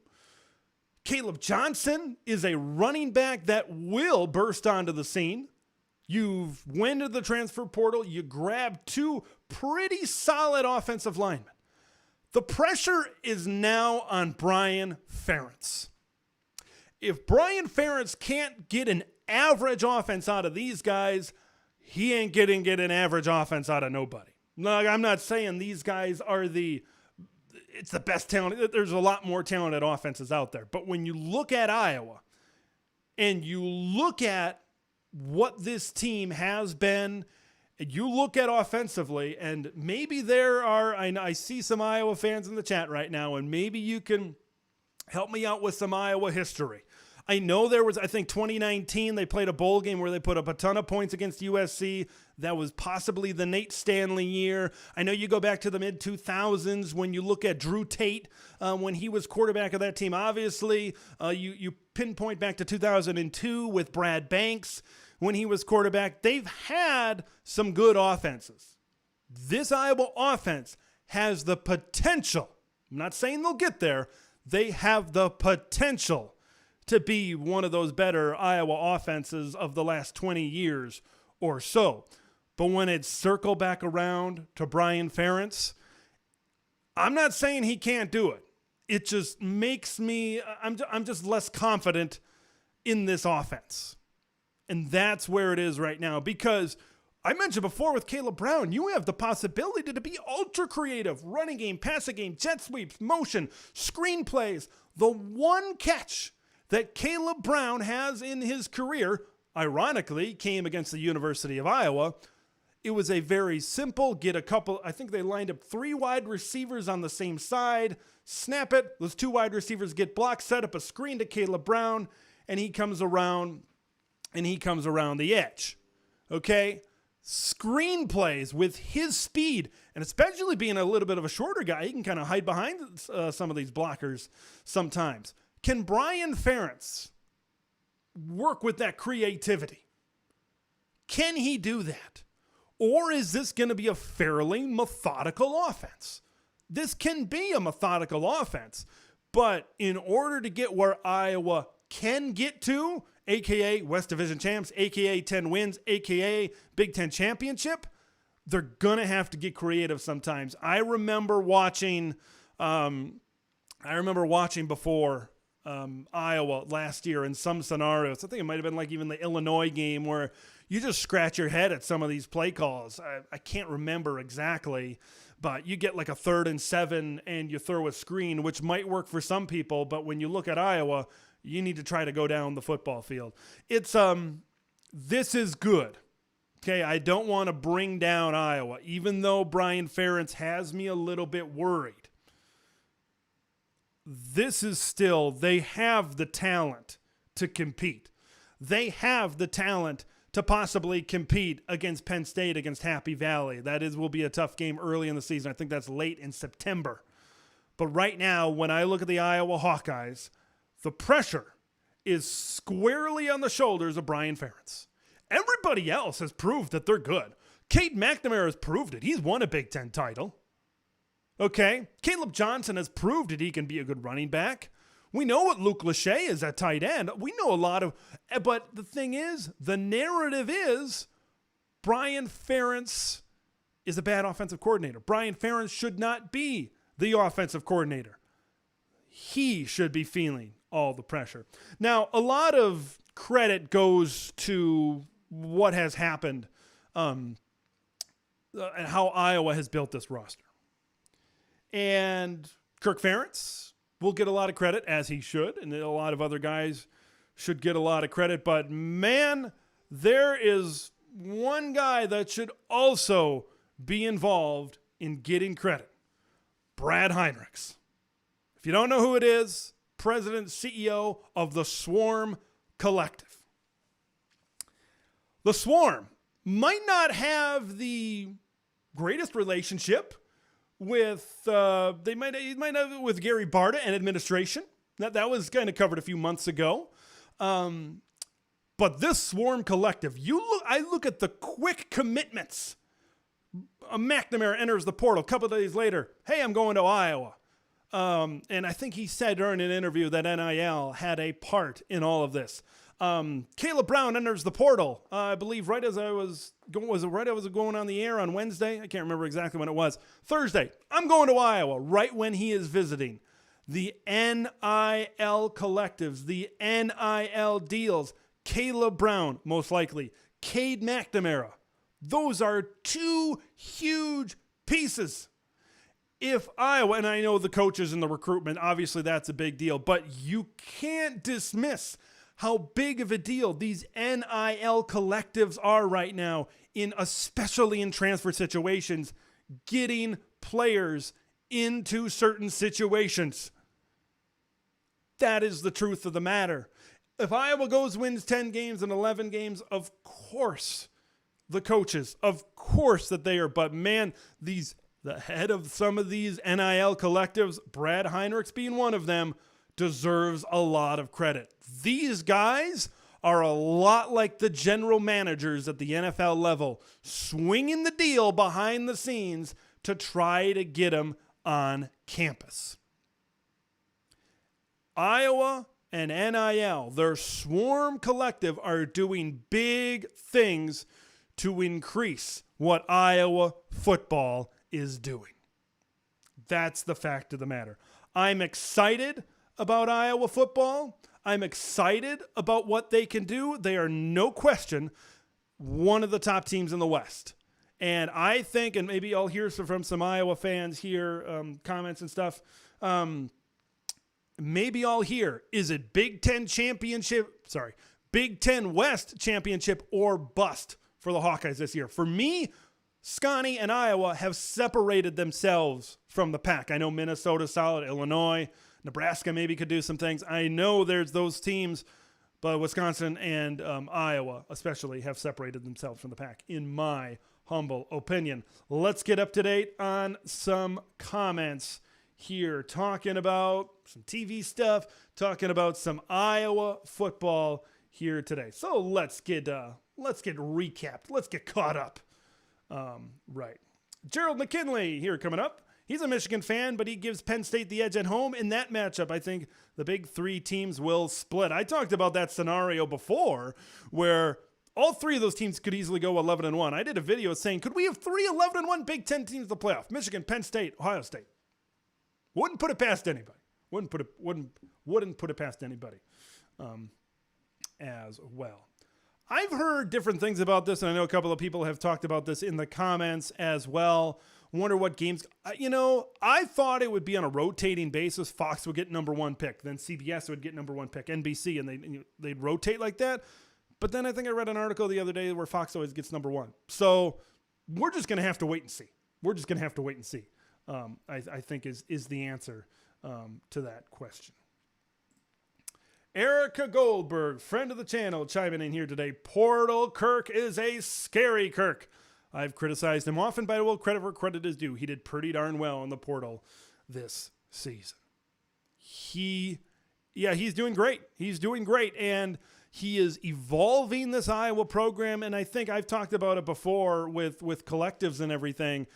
Caleb Johnson is a running back that will burst onto the scene. You've went to the transfer portal. You grabbed 2 pretty solid offensive linemen. The pressure is now on Brian Ferentz. If Brian Ferentz can't get an average offense out of these guys, he ain't getting an average offense out of nobody. No, I'm not saying these guys are it's the best talent. There's a lot more talented offenses out there. But when you look at Iowa and you look at what this team has been, and you look at offensively, and maybe I see some Iowa fans in the chat right now, and maybe you can help me out with some Iowa history. I know there was, I think 2019, they played a bowl game where they put up a ton of points against USC. That was possibly the Nate Stanley year. I know you go back to the mid-2000s when you look at Drew Tate when he was quarterback of that team. Obviously, you pinpoint back to 2002 with Brad Banks when he was quarterback. They've had some good offenses. This Iowa offense has the potential. I'm not saying they'll get there. They have the potential to be one of those better Iowa offenses of the last 20 years or so. But when it's circled back around to Brian Ferentz, I'm not saying he can't do it. It just makes me, I'm just less confident in this offense. And that's where it is right now, because I mentioned before with Kaleb Brown, you have the possibility to be ultra creative, running game, passing game, jet sweeps, motion, screenplays. The one catch that Kaleb Brown has in his career, ironically, came against the University of Iowa. It was a very simple, I think they lined up 3 wide receivers on the same side, snap it, those 2 wide receivers get blocked, set up a screen to Kaleb Brown, and he comes around the edge. Okay? Screenplays with his speed, and especially being a little bit of a shorter guy, he can kind of hide behind some of these blockers sometimes. Can Brian Ferentz work with that creativity? Can he do that? Or is this going to be a fairly methodical offense? This can be a methodical offense, but in order to get where Iowa can get to, a.k.a. West Division champs, a.k.a. 10 wins, a.k.a. Big Ten championship, they're going to have to get creative sometimes. I remember watching before Iowa last year in some scenarios. I think it might have been like even the Illinois game where you just scratch your head at some of these play calls. I can't remember exactly, but you get like a 3rd and 7 and you throw a screen, which might work for some people, but when you look at Iowa, you need to try to go down the football field. This is good. Okay, I don't want to bring down Iowa, even though Brian Ferentz has me a little bit worried. This is still, they have the talent to compete. They have the talent to possibly compete against Penn State, against Happy Valley. Will be a tough game early in the season. I think that's late in September. But right now, when I look at the Iowa Hawkeyes, the pressure is squarely on the shoulders of Brian Ferentz. Everybody else has proved that they're good. Cade McNamara has proved it. He's won a Big Ten title. Okay? Kaleb Johnson has proved that he can be a good running back. We know what Luke Lachey is at tight end. We know a lot of, but the thing is, the narrative is Brian Ferentz is a bad offensive coordinator. Brian Ferentz should not be the offensive coordinator. He should be feeling all the pressure. Now, a lot of credit goes to what has happened and how Iowa has built this roster. And Kirk Ferentz will get a lot of credit, as he should, and a lot of other guys should get a lot of credit. But, man, there is one guy that should also be involved in getting credit. Brad Heinrichs. If you don't know who it is, President, CEO of the Swarm Collective. The Swarm might not have the greatest relationship with they might have with Gary Barta and administration. That was kind of covered a few months ago. But this Swarm Collective, I look at the quick commitments. McNamara enters the portal a couple of days later. Hey, I'm going to Iowa. And I think he said during an interview that NIL had a part in all of this. Kaleb Brown enters the portal, I believe right as I was going on the air on Wednesday? I can't remember exactly when it was. Thursday, I'm going to Iowa, right when he is visiting. The NIL collectives, the NIL deals, Kaleb Brown, most likely, Cade McNamara. Those are two huge pieces. If Iowa, and I know the coaches and the recruitment, obviously that's a big deal, but you can't dismiss how big of a deal these NIL collectives are right now, especially in transfer situations, getting players into certain situations. That is the truth of the matter. If Iowa wins 10 games and 11 games, of course, the coaches, of course that they are, but man, the head of some of these NIL collectives, Brad Heinrichs being one of them, deserves a lot of credit. These guys are a lot like the general managers at the NFL level, swinging the deal behind the scenes to try to get them on campus. Iowa and NIL, their Swarm Collective, are doing big things to increase what Iowa football is doing. That's the fact of the matter. I'm excited about Iowa football. I'm excited about what they can do. They are no question one of the top teams in the West. And I think, and maybe I'll hear from some Iowa fans here, comments and stuff. Maybe I'll hear, is it Big Ten West championship or bust for the Hawkeyes this year? For me, Scotty and Iowa have separated themselves from the pack. I know Minnesota's solid, Illinois, Nebraska maybe could do some things. I know there's those teams, but Wisconsin and Iowa especially have separated themselves from the pack, in my humble opinion. Let's get up to date on some comments here, talking about some TV stuff, talking about some Iowa football here today. So let's get recapped. Let's get caught up. Right. Gerald McKinley here coming up. He's a Michigan fan, but he gives Penn State the edge at home in that matchup. I think the big three teams will split. I talked about that scenario before where all three of those teams could easily go 11-1. I did a video saying, could we have 3 11-1 Big Ten teams in the playoff? Michigan, Penn State, Ohio State. Wouldn't put it past anybody. Wouldn't put it past anybody as well. I've heard different things about this, and I know a couple of people have talked about this in the comments as well. Wonder what games, I thought it would be on a rotating basis. Fox would get number 1 pick, then CBS would get number 1 pick, NBC, and they'd rotate like that. But then I think I read an article the other day where Fox always gets number 1. So we're just going to have to wait and see. I think is the answer to that question. Erica Goldberg, friend of the channel, chiming in here today. Portal Kirk is a scary Kirk. I've criticized him often, but I will credit where credit is due. He did pretty darn well in the portal this season. He's doing great. He's doing great. And he is evolving this Iowa program. And I think I've talked about it before with collectives and everything.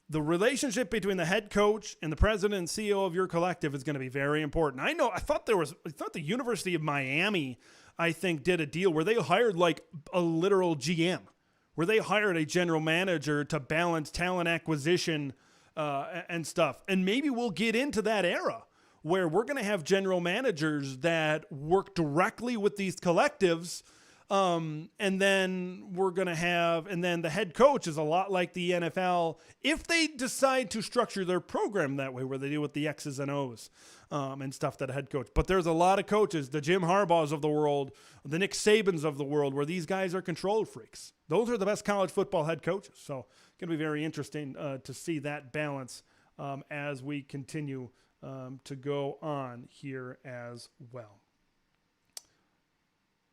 The relationship between the head coach and the president and CEO of your collective is going to be very important. I thought the University of Miami, I think, did a deal where they hired like a literal GM, where they hired a general manager to balance talent acquisition and stuff. And maybe we'll get into that era where we're going to have general managers that work directly with these collectives. And then the head coach is a lot like the NFL if they decide to structure their program that way, where they deal with the X's and O's and stuff that a head coach. But there's a lot of coaches, the Jim Harbaughs of the world, the Nick Sabans of the world, where these guys are control freaks. Those are the best college football head coaches. So it's going to be very interesting to see that balance as we continue to go on here as well.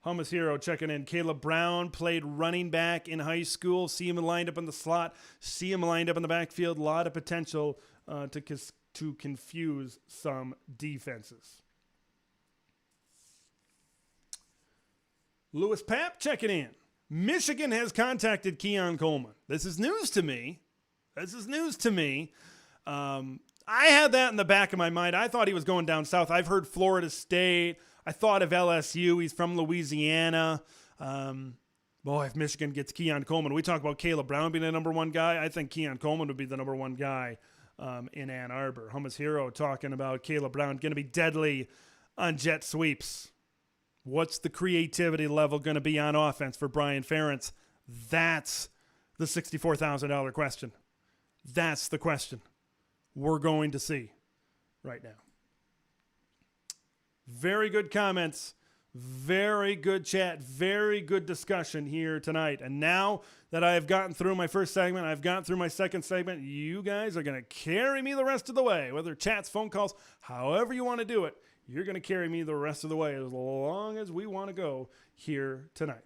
Hummus Hero checking in. Kaleb Brown played running back in high school. See him lined up in the slot. See him lined up in the backfield. A lot of potential to confuse some defenses. Lewis Papp checking in. Michigan has contacted Keon Coleman. This is news to me. I had that in the back of my mind. I thought he was going down south. I've heard Florida State. I thought of LSU. He's from Louisiana. If Michigan gets Keon Coleman, we talk about Kaleb Brown being the number one guy. I think Keon Coleman would be the number one guy in Ann Arbor. Hummus Hero talking about Kaleb Brown going to be deadly on jet sweeps. What's the creativity level going to be on offense for Brian Ferentz? That's the $64,000 question. That's the question we're going to see right now. Very good comments, very good chat, very good discussion here tonight. And now that I have gotten through my first segment, I've gotten through my second segment, you guys are going to carry me the rest of the way. Whether chats, phone calls, however you want to do it, you're going to carry me the rest of the way as long as we want to go here tonight.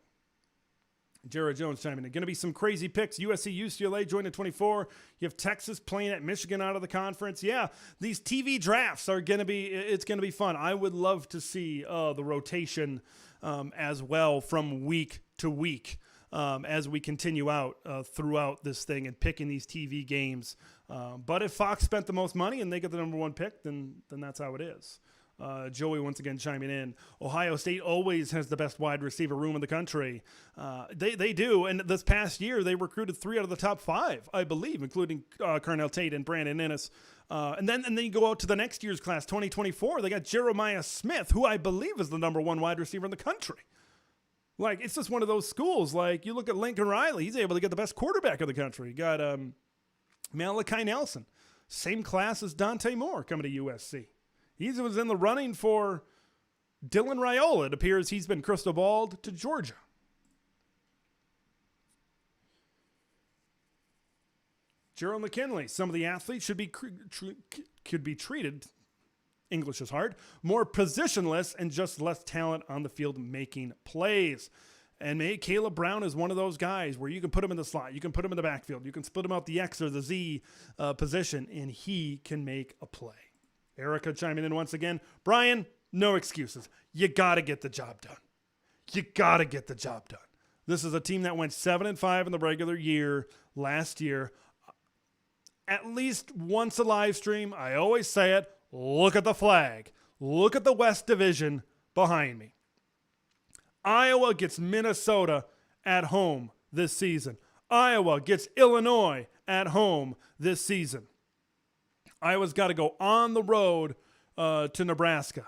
Jared Jones chiming in. Going to be some crazy picks. USC, UCLA joined at 24. You have Texas playing at Michigan out of the conference. Yeah, these TV drafts are going to be, it's going to be fun. I would love to see the rotation as well from week to week as we continue out throughout this thing and picking these TV games. But if Fox spent the most money and they get the number one pick, then that's how it is. Joey once again chiming in. Ohio State always has the best wide receiver room in the country. They do. And this past year, they recruited 3 out of the top 5, I believe, including Carnell Tate and Brandon Ennis. And then you go out to the next year's class, 2024. They got Jeremiah Smith, who I believe is the number 1 wide receiver in the country. Like, it's just one of those schools. Like, you look at Lincoln Riley. He's able to get the best quarterback in the country. You got Malachi Nelson. Same class as Dante Moore coming to USC. He was in the running for Dylan Raiola. It appears he's been crystal balled to Georgia. Gerald McKinley. Some of the athletes could be treated, English is hard, more positionless and just less talent on the field making plays. And Kaleb Brown is one of those guys where you can put him in the slot, you can put him in the backfield, you can split him out the X or the Z position, and he can make a play. Erica chiming in once again. Brian, no excuses. You got to get the job done. This is a team that went 7-5 in the regular year last year. At least once a live stream, I always say it, look at the flag. Look at the West Division behind me. Iowa gets Minnesota at home this season. Iowa gets Illinois at home this season. Iowa's got to go on the road to Nebraska.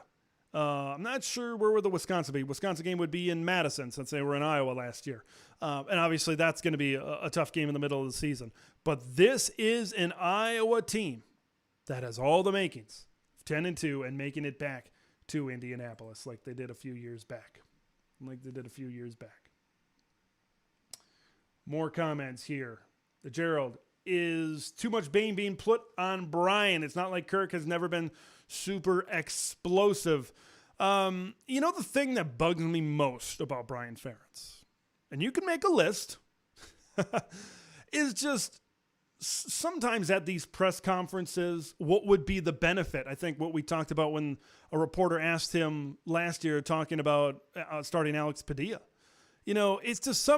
I'm not sure where would the Wisconsin be. Wisconsin game would be in Madison since they were in Iowa last year. And obviously that's going to be a tough game in the middle of the season. But this is an Iowa team that has all the makings of 10-2 and making it back to Indianapolis like they did a few years back. More comments here. The Gerald. Is too much blame being put on Brian. It's not like Kirk has never been super explosive. The thing that bugs me most about Brian Ferentz, and you can make a list, is just sometimes at these press conferences, what would be the benefit? I think what we talked about when a reporter asked him last year talking about starting Alex Padilla. It's just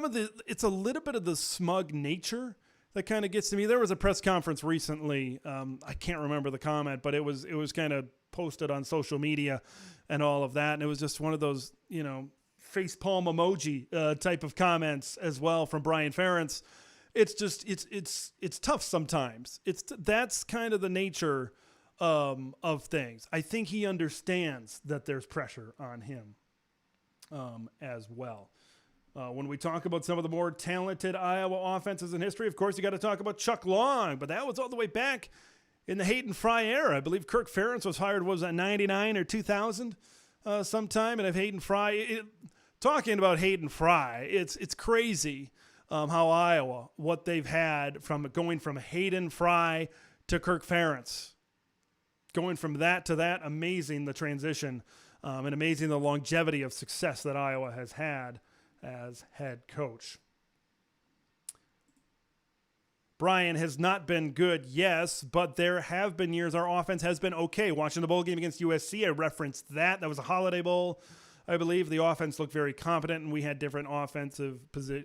it's a little bit of the smug nature that kind of gets to me. There was a press conference recently. I can't remember the comment, but it was kind of posted on social media and all of that. And it was just one of those, facepalm emoji type of comments as well from Brian Ferentz. It's just, it's tough sometimes. That's kind of the nature of things. I think he understands that there's pressure on him as well. When we talk about some of the more talented Iowa offenses in history, of course, you got to talk about Chuck Long, but that was all the way back in the Hayden Fry era. I believe Kirk Ferentz was hired, was that 99 or 2000 sometime, and if Hayden Fry, talking about Hayden Fry, it's crazy how Iowa, what they've had from going from Hayden Fry to Kirk Ferentz. Going from that to that, amazing the transition and amazing the longevity of success that Iowa has had as head coach. Brian has not been good, yes, but there have been years our offense has been okay. Watching the bowl game against USC, I referenced that. That was a Holiday Bowl, I believe. The offense looked very competent, and we had different offensive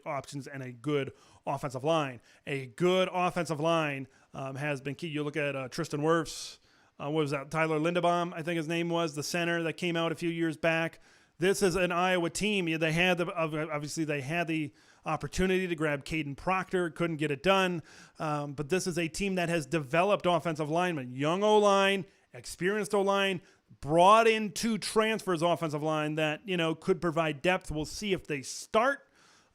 options and a good offensive line. A good offensive line has been key. You look at Tristan Wirfs, what was that? Tyler Linderbaum, I think his name was, the center that came out a few years back. This is an Iowa team. They had obviously they had the opportunity to grab Caden Proctor, couldn't get it done. But this is a team that has developed offensive linemen, young O-line, experienced O-line, brought in 2 transfers offensive line that could provide depth. We'll see if they start.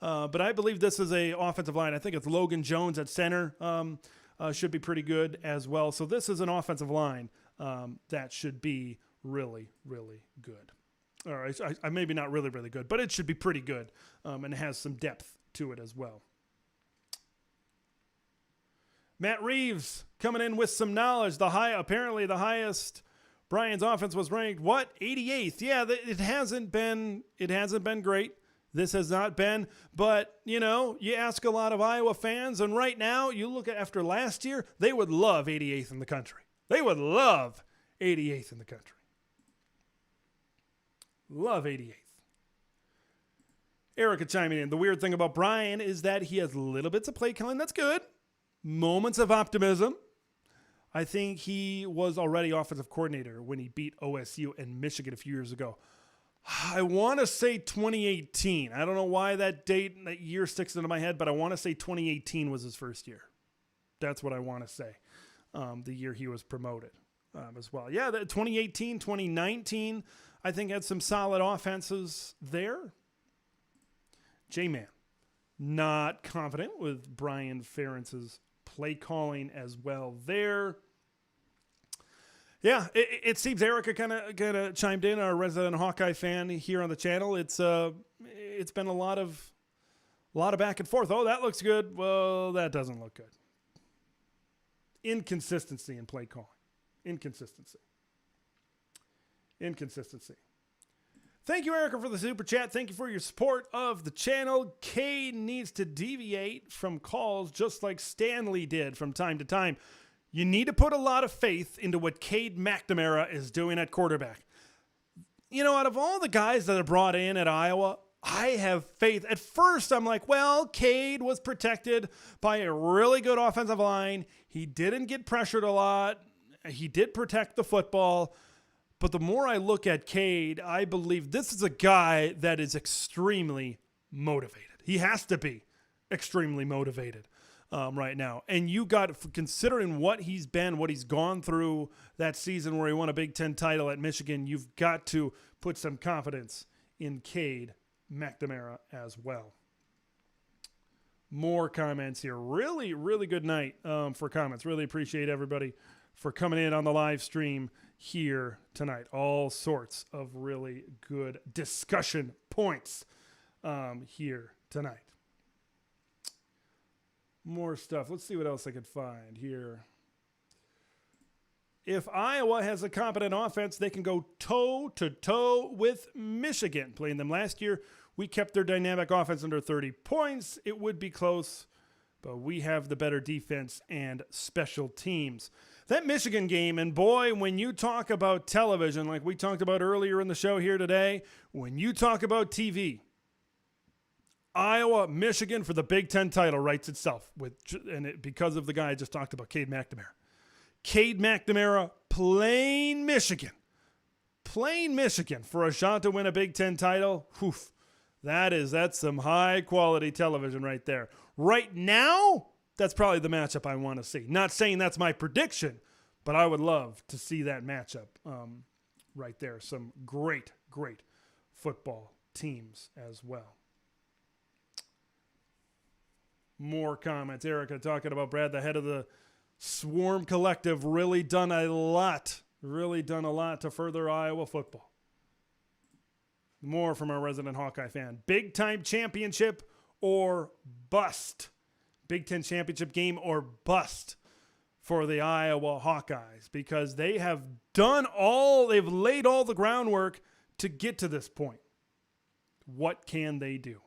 But I believe this is a offensive line. I think it's Logan Jones at center. Should be pretty good as well. So this is an offensive line that should be really, really good. All right, I maybe not really, really good, but it should be pretty good, and it has some depth to it as well. Matt Reeves coming in with some knowledge. Apparently the highest Brian's offense was ranked, 88th? Yeah, it hasn't been great. This has not been, but you ask a lot of Iowa fans, and right now you look at after last year, they would love 88th in the country. They would love 88th in the country. Love 88th. Erica chiming in. The weird thing about Brian is that he has little bits of play calling. That's good. Moments of optimism. I think he was already offensive coordinator when he beat OSU and Michigan a few years ago. I want to say 2018. I don't know why that year sticks into my head, but I want to say 2018 was his first year. That's what I want to say. The year he was promoted as well. Yeah, 2018, 2019, I think had some solid offenses there. J-Man, not confident with Brian Ferentz's play calling as well there. Yeah, it seems Erica kind of chimed in, our resident Hawkeye fan here on the channel. It's been a lot of back and forth. Oh, that looks good. Well, that doesn't look good. Inconsistency in play calling. Inconsistency. Thank you, Erica, for the super chat. Thank you for your support of the channel. Cade needs to deviate from calls just like Stanley did from time to time. You need to put a lot of faith into what Cade McNamara is doing at quarterback. Out of all the guys that are brought in at Iowa, I have faith. At first, I'm like, well, Cade was protected by a really good offensive line. He didn't get pressured a lot. He did protect the football. But the more I look at Cade, I believe this is a guy that is extremely motivated. He has to be extremely motivated right now. And you got, considering what he's gone through that season where he won a Big Ten title at Michigan, you've got to put some confidence in Cade McNamara as well. More comments here. Really, really good night for comments. Really appreciate everybody for coming in on the live stream here tonight. All sorts of really good discussion points here tonight. More stuff. Let's see what else I could find here. If Iowa has a competent offense, they can go toe-to-toe with Michigan. Playing them last year, we kept their dynamic offense under 30 points. It would be close, but we have the better defense and special teams. That Michigan game, and boy, when you talk about television, like we talked about earlier in the show here today, when you talk about TV, Iowa, Michigan for the Big Ten title writes itself because of the guy I just talked about, Cade McNamara. Cade McNamara playing Michigan for a shot to win a Big Ten title. Whew, that's some high quality television right there. Right now, that's probably the matchup I want to see. Not saying that's my prediction, but I would love to see that matchup right there. Some great football teams as well. More comments. Erica talking about Brad, the head of the Swarm Collective, really done a lot to further Iowa football. More from our resident Hawkeye fan. Big time championship or bust. Big Ten championship game or bust for the Iowa Hawkeyes, because they have they've laid all the groundwork to get to this point. What can they do?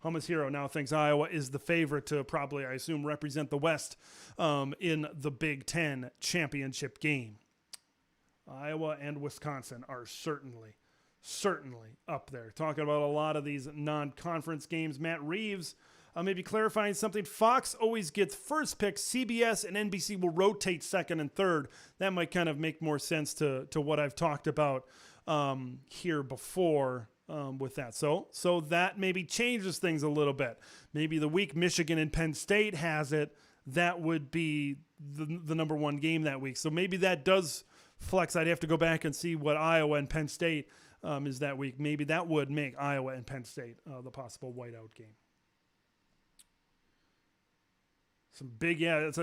Hummus Hero now thinks Iowa is the favorite to probably, I assume, represent the West in the Big Ten championship game. Iowa and Wisconsin are certainly up there. Talking about a lot of these non-conference games. Matt Reeves maybe clarifying something. Fox always gets first pick. CBS and NBC will rotate second and third. That might kind of make more sense to what I've talked about here before. With that. So that maybe changes things a little bit. Maybe the week Michigan and Penn State has it, that would be the number one game that week. So maybe that does flex. I'd have to go back and see what Iowa and Penn State is that week. Maybe that would make Iowa and Penn State the possible whiteout game. So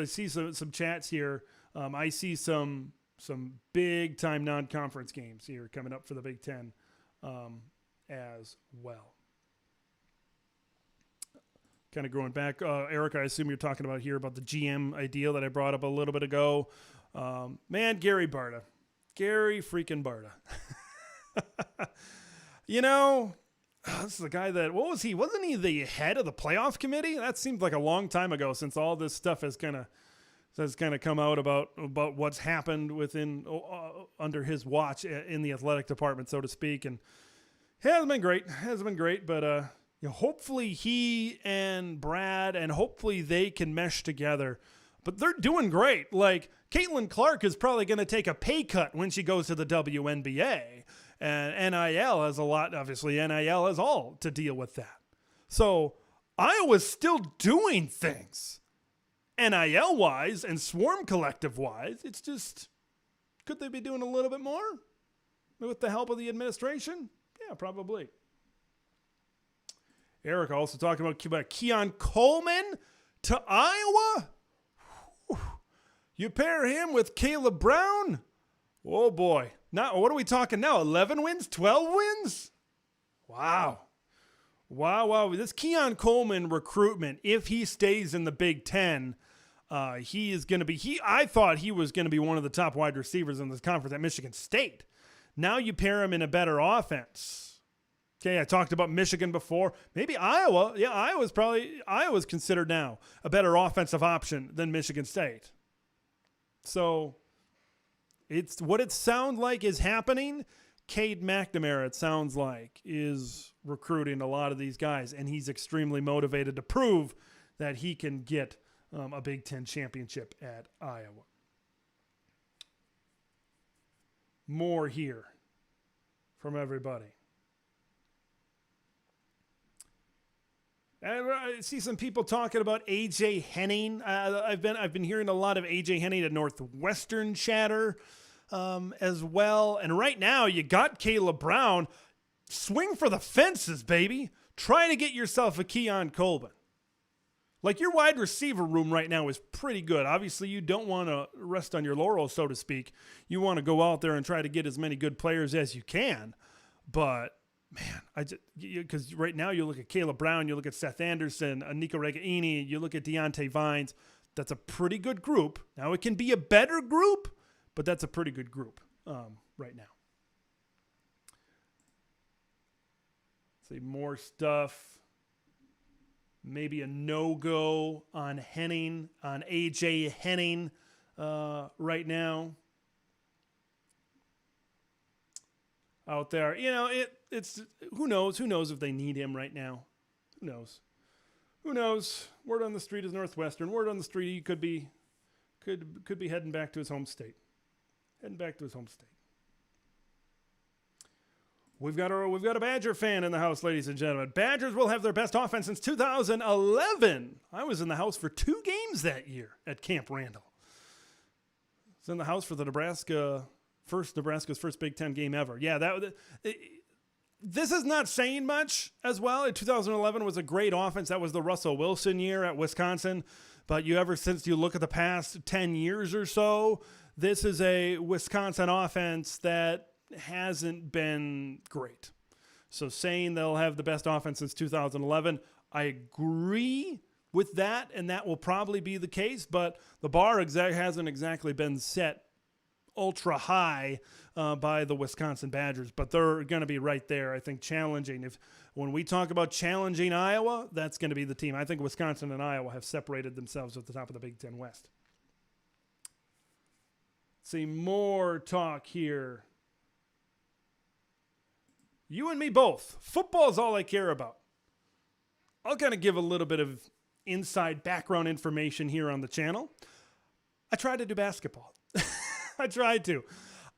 I see some chats here. I see some big time non-conference games here coming up for the Big Ten. As well. Kind of going back, Eric, I assume you're talking about here about the GM idea that I brought up a little bit ago. Gary freaking Barta. This is the guy that, wasn't he the head of the playoff committee? That seems like a long time ago, since all this stuff has kind of come out about what's happened within under his watch in the athletic department, so to speak. And hasn't been great, but hopefully he and Brad, and hopefully they can mesh together. But they're doing great. Like, Caitlin Clark is probably going to take a pay cut when she goes to the WNBA. And NIL has a lot, obviously NIL has all to deal with that. So Iowa's still doing things NIL-wise and Swarm Collective-wise. It's just, could they be doing a little bit more with the help of the administration? Yeah, probably. Eric also talking about Keon Coleman to Iowa. Whew. You pair him with Kaleb Brown. Oh, boy. Now, what are we talking now? 11 wins? 12 wins? Wow. This Keon Coleman recruitment, if he stays in the Big Ten, he is going to be, I thought he was going to be one of the top wide receivers in this conference at Michigan State. Now you pair him in a better offense. Okay, I talked about Michigan before. Maybe Iowa. Yeah, Iowa's considered now a better offensive option than Michigan State. So it's what it sounds like is happening. Cade McNamara, it sounds like, is recruiting a lot of these guys, and he's extremely motivated to prove that he can get a Big Ten championship at Iowa. More here from everybody. And I see some people talking about A.J. Henning. I've been hearing a lot of A.J. Henning at Northwestern chatter as well. And right now, you got Kaleb Brown. Swing for the fences, baby. Try to get yourself a Keon Coleman. Like, your wide receiver room right now is pretty good. Obviously, you don't want to rest on your laurels, so to speak. You want to go out there and try to get as many good players as you can. But, man, because right now you look at Kaleb Brown, you look at Seth Anderson, Nico Regaini, you look at Deontay Vines. That's a pretty good group. Now, it can be a better group, but that's a pretty good group right now. See more stuff. maybe a no-go on Henning, on A.J. Henning right now. Out there, it's who knows if they need him right now. Who knows? Word on the street is Northwestern. Word on the street, he could be heading back to his home state. We've got a Badger fan in the house, ladies and gentlemen. Badgers will have their best offense since 2011. I was in the house for 2 games that year at Camp Randall. I was in the house for the Nebraska's first Big Ten game ever. Yeah, this is not saying much as well. In 2011 was a great offense. That was the Russell Wilson year at Wisconsin. But since you look at the past 10 years or so, this is a Wisconsin offense that hasn't been great. So saying they'll have the best offense since 2011, I agree with that, and that will probably be the case. But the bar hasn't exactly been set ultra high by the Wisconsin Badgers, but they're going to be right there, I think, challenging. When we talk about challenging Iowa, that's going to be the team. I think Wisconsin and Iowa have separated themselves at the top of the Big Ten West. Let's see more talk here. You and me both. Football is all I care about. I'll kind of give a little bit of inside background information here on the channel. I tried to do basketball. I tried to.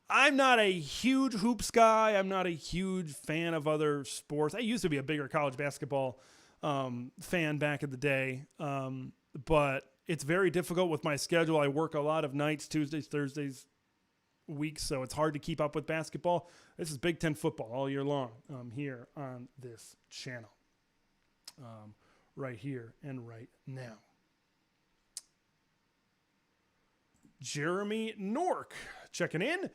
I'm not a huge hoops guy. I'm not a huge fan of other sports. I used to be a bigger college basketball fan back in the day, but it's very difficult with my schedule. I work a lot of nights, Tuesdays, Thursdays, weeks, so it's hard to keep up with basketball. This is Big Ten football all year long here on this channel, right here and right now. Jeremy Nork checking in.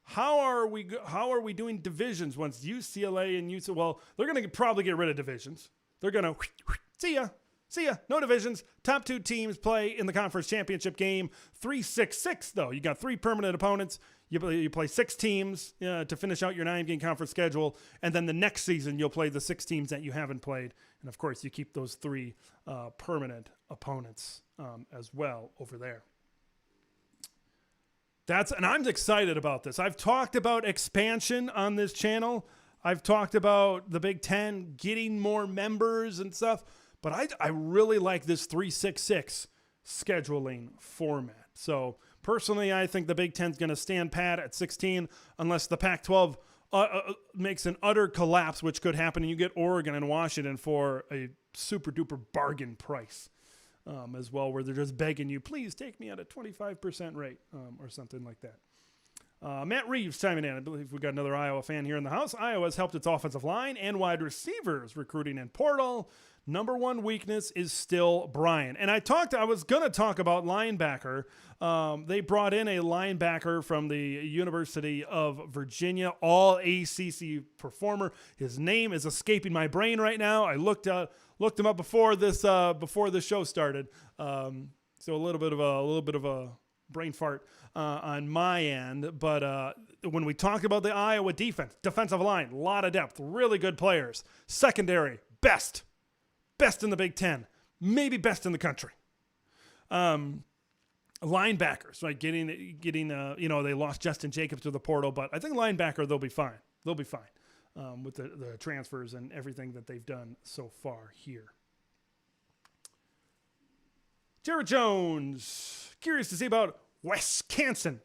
How are we doing divisions once UCLA and UCLA? Well, they're going to probably get rid of divisions. They're going to see ya. No divisions. Top 2 teams play in the conference championship game. 3-6-6 though. You got 3 permanent opponents. You play 6 teams to finish out your 9-game conference schedule, and then the next season you'll play the 6 teams that you haven't played, and of course you keep those 3 permanent opponents as well over there. And I'm excited about this. I've talked about expansion on this channel. I've talked about the Big Ten getting more members and stuff, but I really like this 3-6-6 scheduling format. So personally, I think the Big Ten's going to stand pat at 16 unless the Pac-12 makes an utter collapse, which could happen, and you get Oregon and Washington for a super-duper bargain price. As well, where they're just begging you, please take me at a 25% rate or something like that. Matt Reeves chiming in. I believe we got another Iowa fan here in the house. Iowa has helped its offensive line and wide receivers recruiting in portal. Number 1 weakness is still Brian. And I was going to talk about linebacker. They brought in a linebacker from the University of Virginia, all ACC performer. His name is escaping my brain right now. I looked him up before this show started. So a little bit of a brain fart on my end. But when we talk about the Iowa defensive line, a lot of depth, really good players. Secondary, best in the Big Ten, maybe best in the country. Linebackers, right? Getting they lost Justin Jacobs to the portal, but I think linebacker they'll be fine. With the transfers and everything that they've done so far here. Jared Jones, curious to see about Wisconsin.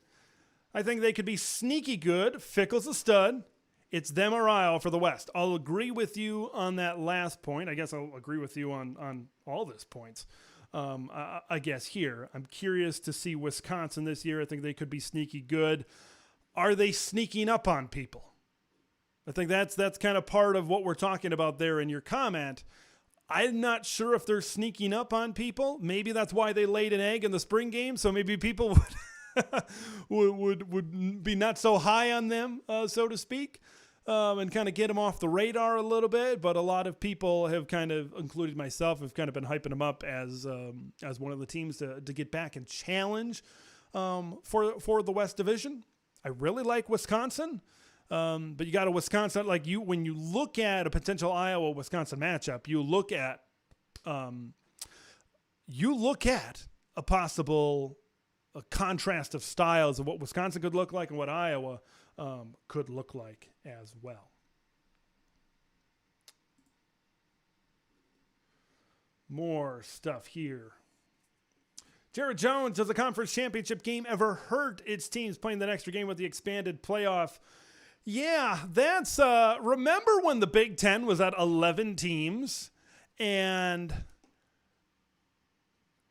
I think they could be sneaky good. Fickle's a stud. It's them or Iowa for the West. I'll agree with you on that last point. I guess I'll agree with you on all these points. I guess here. I'm curious to see Wisconsin this year. I think they could be sneaky good. Are they sneaking up on people? I think that's kind of part of what we're talking about there in your comment. I'm not sure if they're sneaking up on people. Maybe that's why they laid an egg in the spring game, so maybe people would be not so high on them, so to speak, and kind of get them off the radar a little bit. But a lot of people have kind of, including myself, have kind of been hyping them up as one of the teams to get back and challenge for the West Division. I really like Wisconsin. But you got a Wisconsin, when you look at a potential Iowa-Wisconsin matchup, you look at You look at a possible contrast of styles of what Wisconsin could look like and what Iowa could look like as well. More stuff here. Jared Jones, does the conference championship game ever hurt its teams playing that extra game with the expanded playoff? Yeah, that's, remember when the Big Ten was at 11 teams and,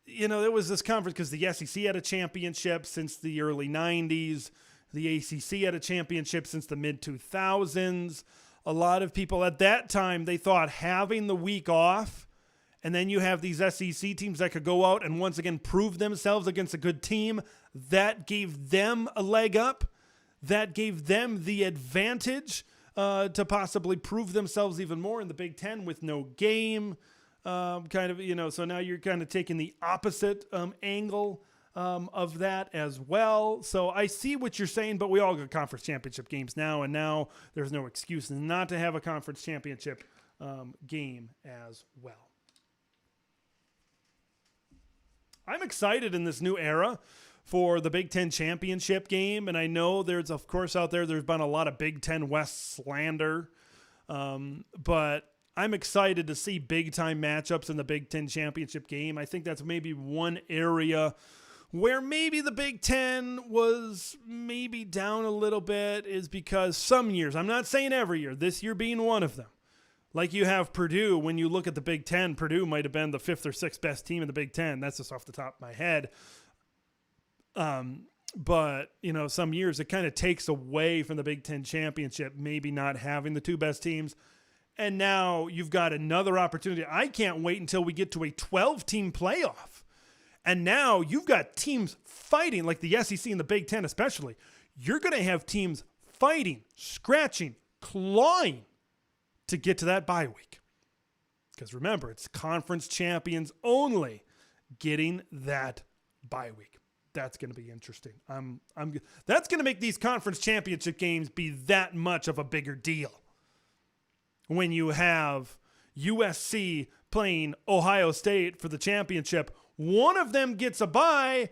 you know, there was this conference because the SEC had a championship since the early 90s. The ACC had a championship since the mid-2000s. A lot of people at that time, they thought having the week off, and then you have these SEC teams that could go out and once again prove themselves against a good team. That gave them a leg up. That gave them the advantage to possibly prove themselves even more in the Big Ten with no game. So now you're kind of taking the opposite angle of that as well. So I see what you're saying, but we all got conference championship games now, and now there's no excuse not to have a conference championship game as well. I'm excited in this new era for the Big Ten championship game, and I know there's, of course, out there's been a lot of Big Ten West slander, but I'm excited to see big-time matchups in the Big Ten championship game. I think that's maybe one area where maybe the Big Ten was maybe down a little bit is because some years, I'm not saying every year, this year being one of them, like you have Purdue, when you look at the Big Ten, Purdue might have been the 5th or 6th best team in the Big Ten. That's just off the top of my head. But, you know, some years it kind of takes away from the Big Ten championship, maybe not having the 2 best teams. And now you've got another opportunity. I can't wait until we get to a 12-team playoff. And now you've got teams fighting, like the SEC and the Big Ten especially. You're going to have teams fighting, scratching, clawing to get to that bye week. Because remember, it's conference champions only getting that bye week. That's going to be interesting. That's going to make these conference championship games be that much of a bigger deal. When you have USC playing Ohio State for the championship, one of them gets a bye,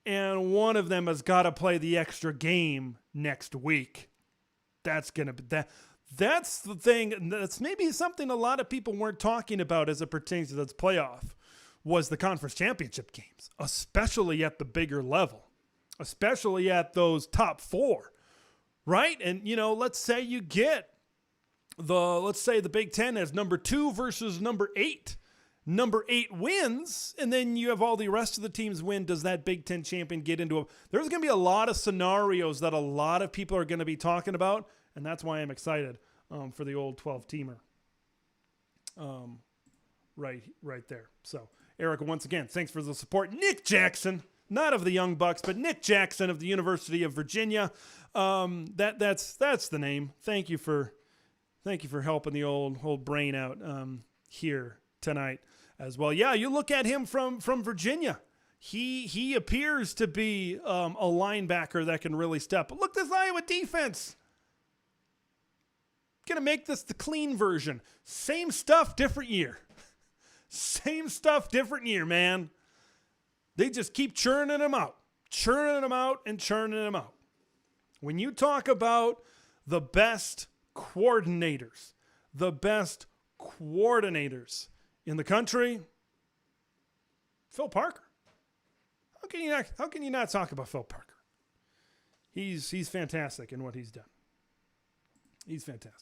and one of them has got to play the extra game next week. That's going to be that. That's the thing. That's maybe something a lot of people weren't talking about as it pertains to this playoff, was the conference championship games, especially at the bigger level, especially at those top 4, right? And, you know, let's say you get let's say the Big Ten has number 2 versus number 8. Number 8 wins, and then you have all the rest of the teams win. Does that Big Ten champion get into there's going to be a lot of scenarios that a lot of people are going to be talking about, and that's why I'm excited for the old 12-teamer right there. So, Erica, once again, thanks for the support. Nick Jackson, not of the Young Bucks, but Nick Jackson of the University of Virginia. That's the name. Thank you for helping the old brain out here tonight as well. Yeah, you look at him from Virginia. He appears to be a linebacker that can really step. But look, this Iowa defense. Gonna make this the clean version. Same stuff, different year. Same stuff, different year, man. They just keep churning them out. When you talk about the best coordinators in the country, Phil Parker. How can you not talk about Phil Parker? He's fantastic in what he's done. He's fantastic.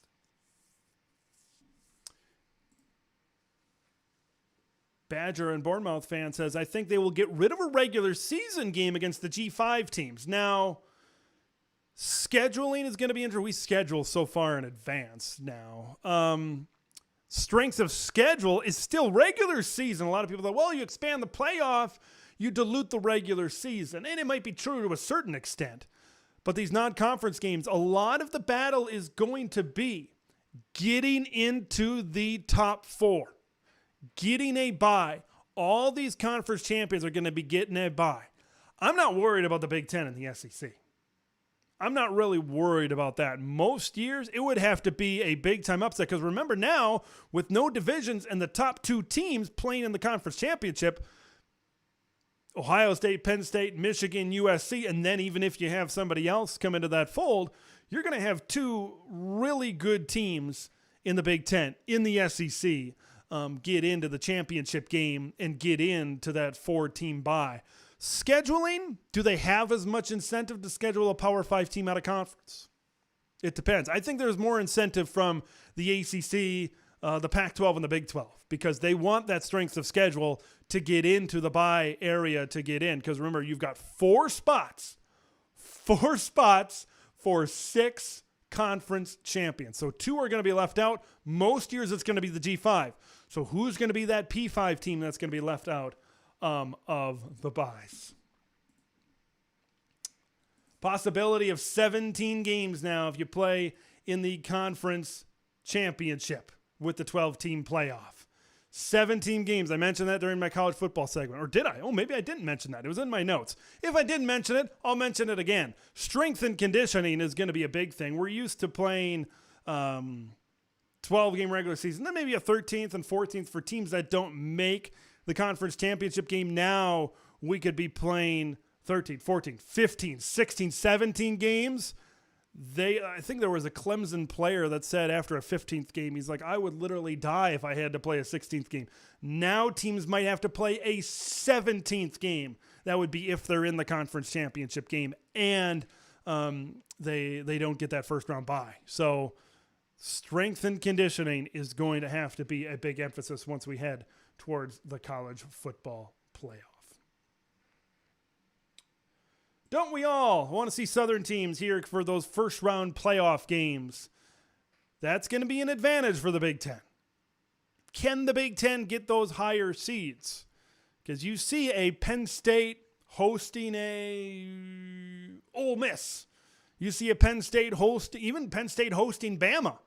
Badger and Bournemouth fan says, I think they will get rid of a regular season game against the G5 teams. Now, scheduling is going to be interesting. We schedule so far in advance now. Strength of schedule is still regular season. A lot of people thought, well, you expand the playoff, you dilute the regular season. And it might be true to a certain extent. But these non-conference games, a lot of the battle is going to be getting into the top 4, getting a bye. All these conference champions are going to be getting a bye. I'm not worried about the Big Ten and the SEC. I'm not really worried about that. Most years, it would have to be a big-time upset because remember now, with no divisions and the top 2 teams playing in the conference championship, Ohio State, Penn State, Michigan, USC, and then even if you have somebody else come into that fold, you're going to have 2 really good teams in the Big Ten, in the SEC, get into the championship game and get into that 4-team bye. Scheduling, do they have as much incentive to schedule a Power 5 team out of conference? It depends. I think there's more incentive from the ACC, the Pac-12, and the Big 12 because they want that strength of schedule to get into the bye area to get in. Because remember, you've got 4 spots for 6 conference champions. So 2 are going to be left out. Most years it's going to be the G5. So who's going to be that P5 team that's going to be left out of the byes? Possibility of 17 games now if you play in the conference championship with the 12-team playoff. 17 games. I mentioned that during my college football segment. Or did I? Oh, maybe I didn't mention that. It was in my notes. If I didn't mention it, I'll mention it again. Strength and conditioning is going to be a big thing. We're used to playing 12-game regular season, then maybe a 13th and 14th for teams that don't make the conference championship game. Now we could be playing 13, 14, 15, 16, 17 games. I think there was a Clemson player that said after a 15th game, he's like, I would literally die if I had to play a 16th game. Now teams might have to play a 17th game. That would be if they're in the conference championship game and they don't get that first round bye. So strength and conditioning is going to have to be a big emphasis once we head towards the college football playoff. Don't we all want to see Southern teams here for those first round playoff games? That's going to be an advantage for the Big Ten. Can the Big Ten get those higher seeds? Because you see a Penn State hosting a Ole Miss. You see a Penn State even Penn State hosting Bama.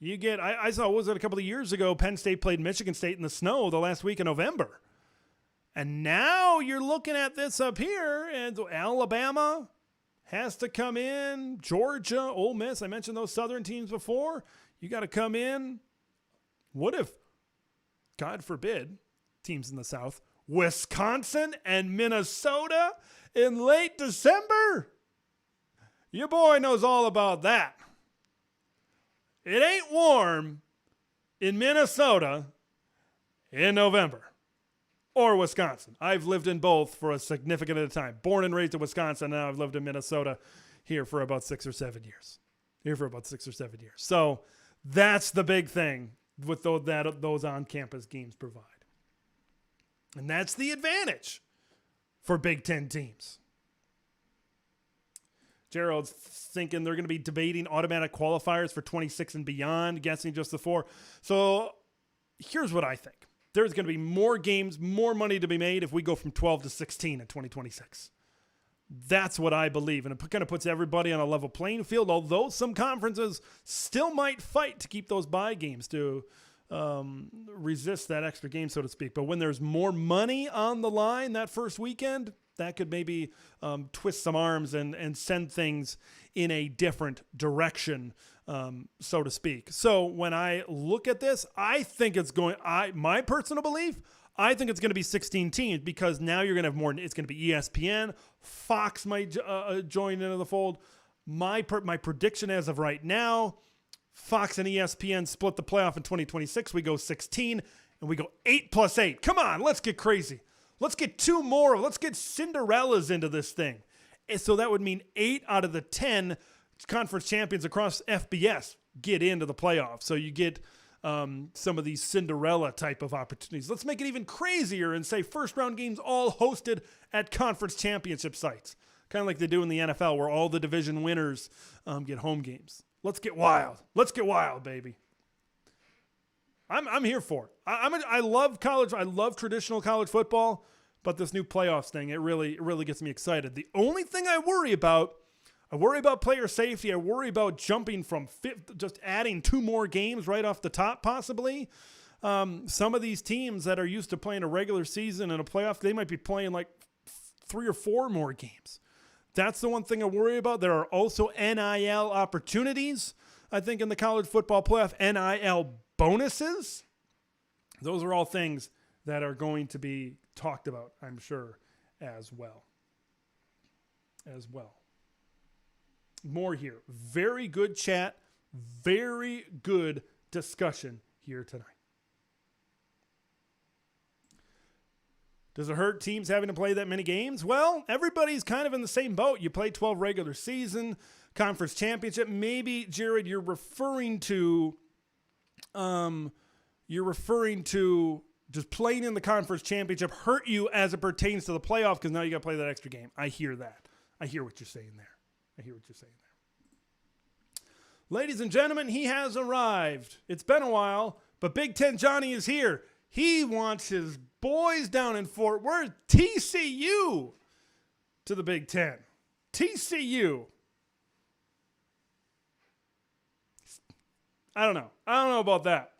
You get, I saw, what was it, a couple of years ago, Penn State played Michigan State in the snow the last week in November. And now you're looking at this up here, and Alabama has to come in. Georgia, Ole Miss, I mentioned those Southern teams before. You got to come in. What if, God forbid, teams in the South, Wisconsin and Minnesota in late December? Your boy knows all about that. It ain't warm in Minnesota in November. Or Wisconsin. I've lived in both for a significant amount of time. Born and raised in Wisconsin, now I've lived in Minnesota here for about 6 or 7 years. So that's the big thing with those on-campus games provide. And that's the advantage for Big Ten teams. Gerald's thinking they're going to be debating automatic qualifiers for 26 and beyond, guessing just the 4. So here's what I think. There's going to be more games, more money to be made if we go from 12 to 16 in 2026. That's what I believe. And it kind of puts everybody on a level playing field, although some conferences still might fight to keep those bye games to resist that extra game, so to speak. But when there's more money on the line that first weekend, that could maybe twist some arms and send things in a different direction, so to speak. So when I look at this, I think my personal belief, I think it's going to be 16 teams because now you're going to have more. It's going to be ESPN. Fox might join into the fold. My prediction as of right now, Fox and ESPN split the playoff in 2026. We go 16 and we go 8 plus 8. Come on, let's get crazy. Let's get 2 more. Let's get Cinderellas into this thing. And so that would mean 8 out of the 10 conference champions across FBS get into the playoffs. So you get some of these Cinderella type of opportunities. Let's make it even crazier and say first round games all hosted at conference championship sites. Kind of like they do in the NFL where all the division winners get home games. Let's get wild. Let's get wild, baby. I'm here for it. I love college. I love traditional college football, but this new playoffs thing, it really gets me excited. The only thing I worry about player safety. I worry about jumping from just adding 2 more games right off the top, possibly. Some of these teams that are used to playing a regular season and a playoff, they might be playing like 3 or 4 more games. That's the one thing I worry about. There are also NIL opportunities, I think, in the college football playoff, NIL bonuses. Those are all things that are going to be talked about, I'm sure, as well. More here. Very good chat. Very good discussion here tonight. Does it hurt teams having to play that many games? Well, everybody's kind of in the same boat. You play 12 regular season, conference championship. Maybe, Jared, you're referring to just playing in the conference championship hurt you as it pertains to the playoff because now you got to play that extra game. I hear that. I hear what you're saying there. Ladies and gentlemen, he has arrived. It's been a while, but Big Ten Johnny is here. He wants his boys down in Fort Worth, TCU, to the Big Ten. TCU. I don't know about that.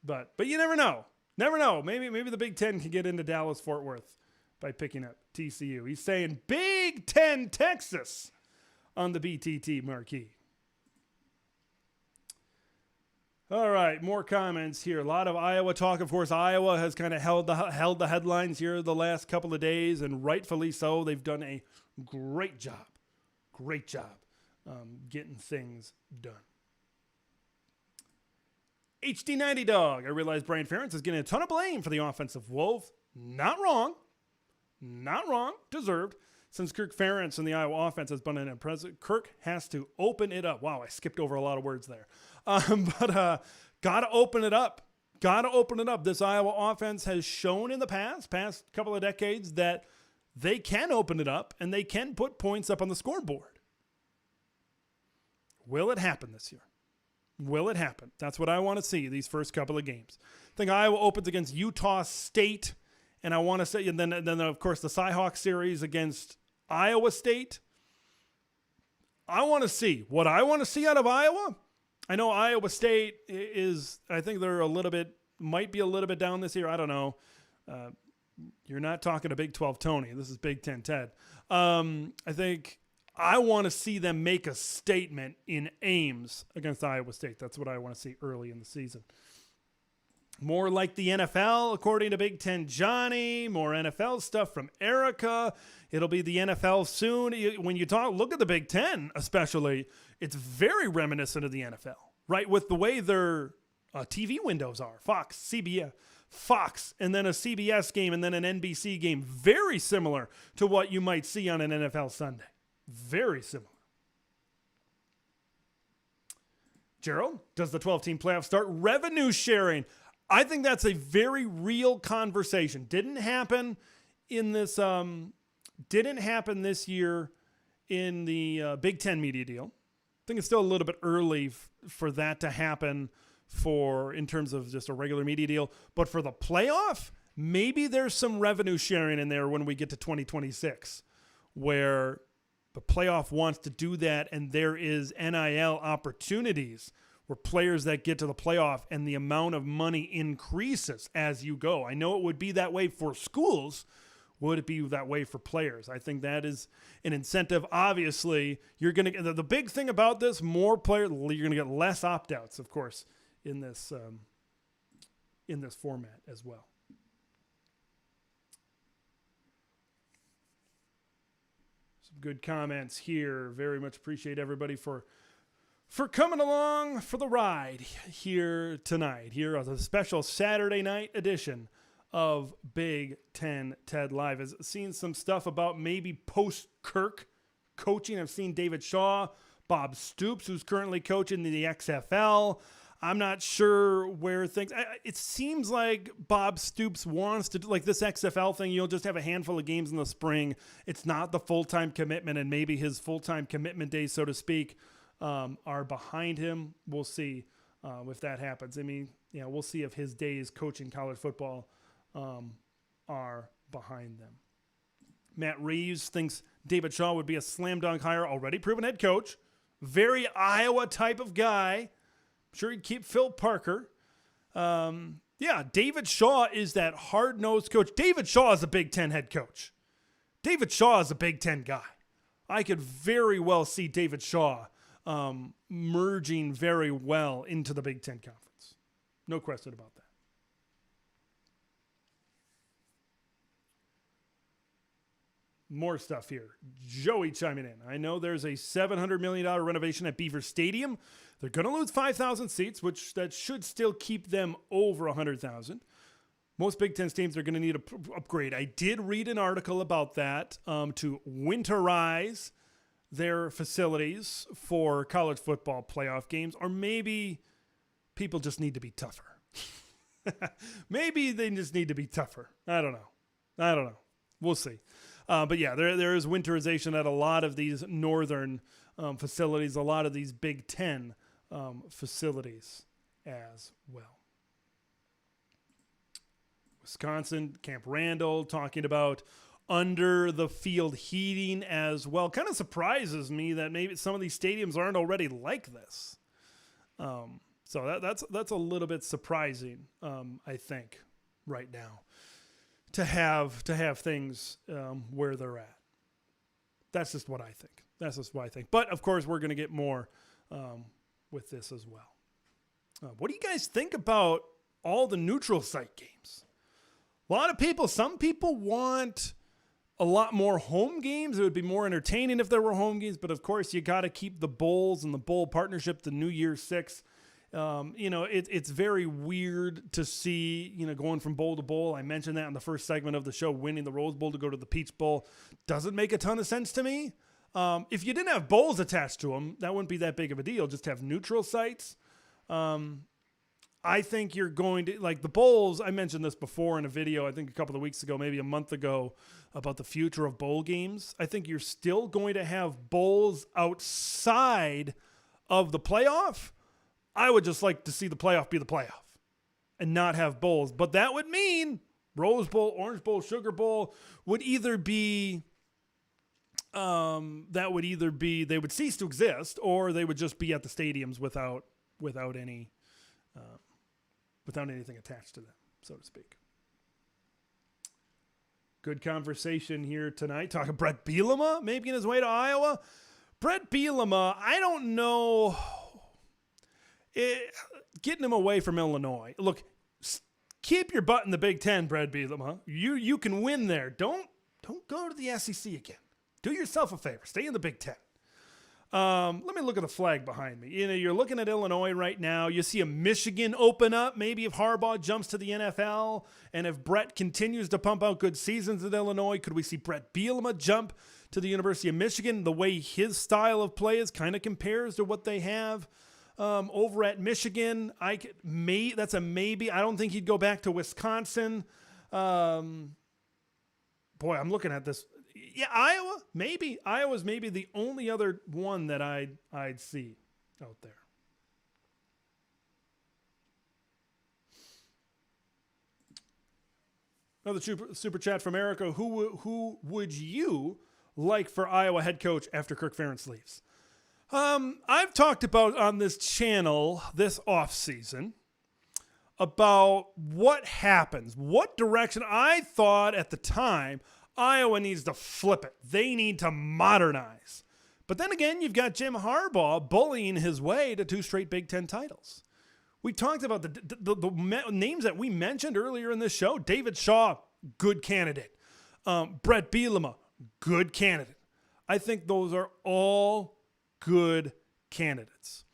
But you never know. Maybe the Big Ten can get into Dallas, Fort Worth by picking up TCU. He's saying Big Ten, Texas on the BTT marquee. All right, more comments here. A lot of Iowa talk. Of course, Iowa has kind of held the headlines here the last couple of days, and rightfully so. They've done a great job getting things done. HD90 Dog. I realize Brian Ferentz is getting a ton of blame for the offensive woes. Not wrong. Deserved. Since Kirk Ferentz and the Iowa offense has been in present, Kirk has to open it up. Wow, I skipped over a lot of words there. But got to open it up. This Iowa offense has shown in the past couple of decades that they can open it up and they can put points up on the scoreboard. Will it happen this year? That's what I want to see these first couple of games. I think Iowa opens against Utah State, and I want to say, and then of course the Cyhawk series against Iowa State. I want to see what I want to see out of Iowa. I know Iowa State is, I think they're might be a little bit down this year. I don't know. You're not talking to Big 12 Tony. This is Big Ten Ted. I think I want to see them make a statement in Ames against Iowa State. That's what I want to see early in the season. More like the NFL, according to Big Ten Johnny. More NFL stuff from Erica. It'll be the NFL soon. When you look at the Big Ten especially, it's very reminiscent of the NFL, right? With the way their TV windows are. Fox, CBS, Fox, and then a CBS game, and then an NBC game. Very similar to what you might see on an NFL Sunday. Very similar. Gerald, does the 12-team playoff start revenue sharing? I think that's a very real conversation. Didn't happen this year in the Big Ten media deal. I think it's still a little bit early for that to happen in terms of just a regular media deal. But for the playoff, maybe there's some revenue sharing in there when we get to 2026, where the playoff wants to do that, and there is NIL opportunities where players that get to the playoff and the amount of money increases as you go. I know it would be that way for schools. Would it be that way for players? I think that is an incentive. Obviously, you're going to the big thing about this, more players, you're going to get less opt-outs, of course, in this format as well. Some good comments here. Very much appreciate everybody for coming along for the ride here tonight. Here on the special Saturday night edition of Big Ten Ted Live. I've seen some stuff about maybe post-Kirk coaching. I've seen David Shaw, Bob Stoops, who's currently coaching the XFL. I'm not sure where things... It seems like Bob Stoops wants to do like this XFL thing. You'll just have a handful of games in the spring. It's not the full-time commitment, and maybe his full-time commitment days, so to speak, are behind him. We'll see if that happens. I mean, we'll see if his days coaching college football are behind them. Matt Reeves thinks David Shaw would be a slam dunk hire, already proven head coach. Very Iowa type of guy. I'm sure he'd keep Phil Parker. David Shaw is that hard-nosed coach. David Shaw is a Big Ten head coach. David Shaw is a Big Ten guy. I could very well see David Shaw merging very well into the Big Ten Conference. No question about that. More stuff here. Joey chiming in. I know there's a $700 million renovation at Beaver Stadium. They're going to lose 5,000 seats, which that should still keep them over 100,000. Most Big Ten teams are going to need an upgrade. I did read an article about that to winterize their facilities for college football playoff games, or maybe people just need to be tougher. Maybe they just need to be tougher. I don't know. We'll see. But yeah, there is winterization at a lot of these northern facilities, a lot of these Big Ten facilities as well. Wisconsin, Camp Randall, talking about under the field heating as well. Kind of surprises me that maybe some of these stadiums aren't already like this. So that's a little bit surprising, I think, right now, to have things where they're at. That's just what I think. But of course, we're going to get more with this as well. What do you guys think about all the neutral site games? A lot of people, some people want a lot more home games. It would be more entertaining if there were home games, but of course you got to keep the bowls and the bowl partnership, the New Year's Six. It's very weird to see, going from bowl to bowl. I mentioned that in the first segment of the show, winning the Rose Bowl to go to the Peach Bowl doesn't make a ton of sense to me. If you didn't have bowls attached to them, that wouldn't be that big of a deal. Just have neutral sites. I think you're going to, like the bowls, I mentioned this before in a video, I think a couple of weeks ago, maybe a month ago, about the future of bowl games. I think you're still going to have bowls outside of the playoff. I would just like to see the playoff be the playoff and not have bowls. But that would mean Rose Bowl, Orange Bowl, Sugar Bowl would either be, they would cease to exist, or they would just be at the stadiums without any, without anything attached to them, so to speak. Good conversation here tonight. Talking Brett Bielema making his way to Iowa. Brett Bielema, I don't know. Getting him away from Illinois. Look, keep your butt in the Big Ten, Brett Bielema. You can win there. Don't go to the SEC again. Do yourself a favor. Stay in the Big Ten. Let me look at the flag behind me. You're looking at Illinois right now. You see a Michigan open up. Maybe if Harbaugh jumps to the NFL, and if Brett continues to pump out good seasons at Illinois, could we see Brett Bielema jump to the University of Michigan? The way his style of play is kind of compares to what they have over at Michigan. That's a maybe. I don't think he'd go back to Wisconsin. Boy, I'm looking at this. Yeah, Iowa, maybe. Iowa's maybe the only other one that I'd see out there. Another super chat from Erica. Who would you like for Iowa head coach after Kirk Ferentz leaves? I've talked about on this channel this offseason about what happens, what direction. I thought at the time Iowa needs to flip it. They need to modernize. But then again, you've got Jim Harbaugh bullying his way to 2 straight Big Ten titles. We talked about the names that we mentioned earlier in this show. David Shaw, good candidate. Brett Bielema, good candidate. I think those are all good candidates.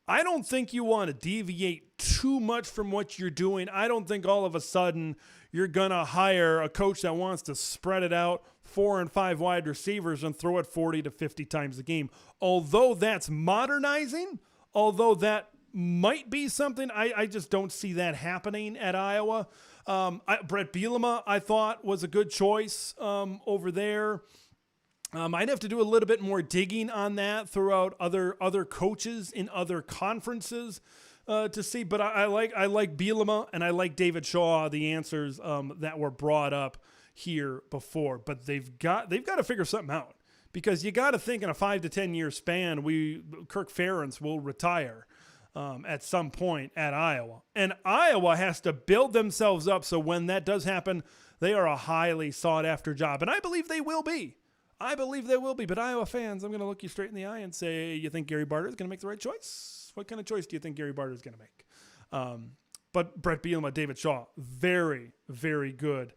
I don't think you want to deviate too much from what you're doing. I don't think all of a sudden you're going to hire a coach that wants to spread it out, 4 and 5 wide receivers, and throw it 40 to 50 times a game. Although that's modernizing, although that might be something, I just don't see that happening at Iowa. Brett Bielema, I thought, was a good choice over there. I'd have to do a little bit more digging on that throughout other coaches in other conferences to see. But I like Bielema and I like David Shaw, the answers that were brought up here before. But they've got to figure something out, because you got to think in a 5 to 10 year span, Kirk Ferentz will retire at some point at Iowa, and Iowa has to build themselves up so when that does happen, They are a highly sought after job, and I believe they will be. But Iowa fans, I'm going to look you straight in the eye and say, you think Gary Barta is going to make the right choice? What kind of choice do you think Gary Barta is going to make? But Brett Bielema, David Shaw, very, very good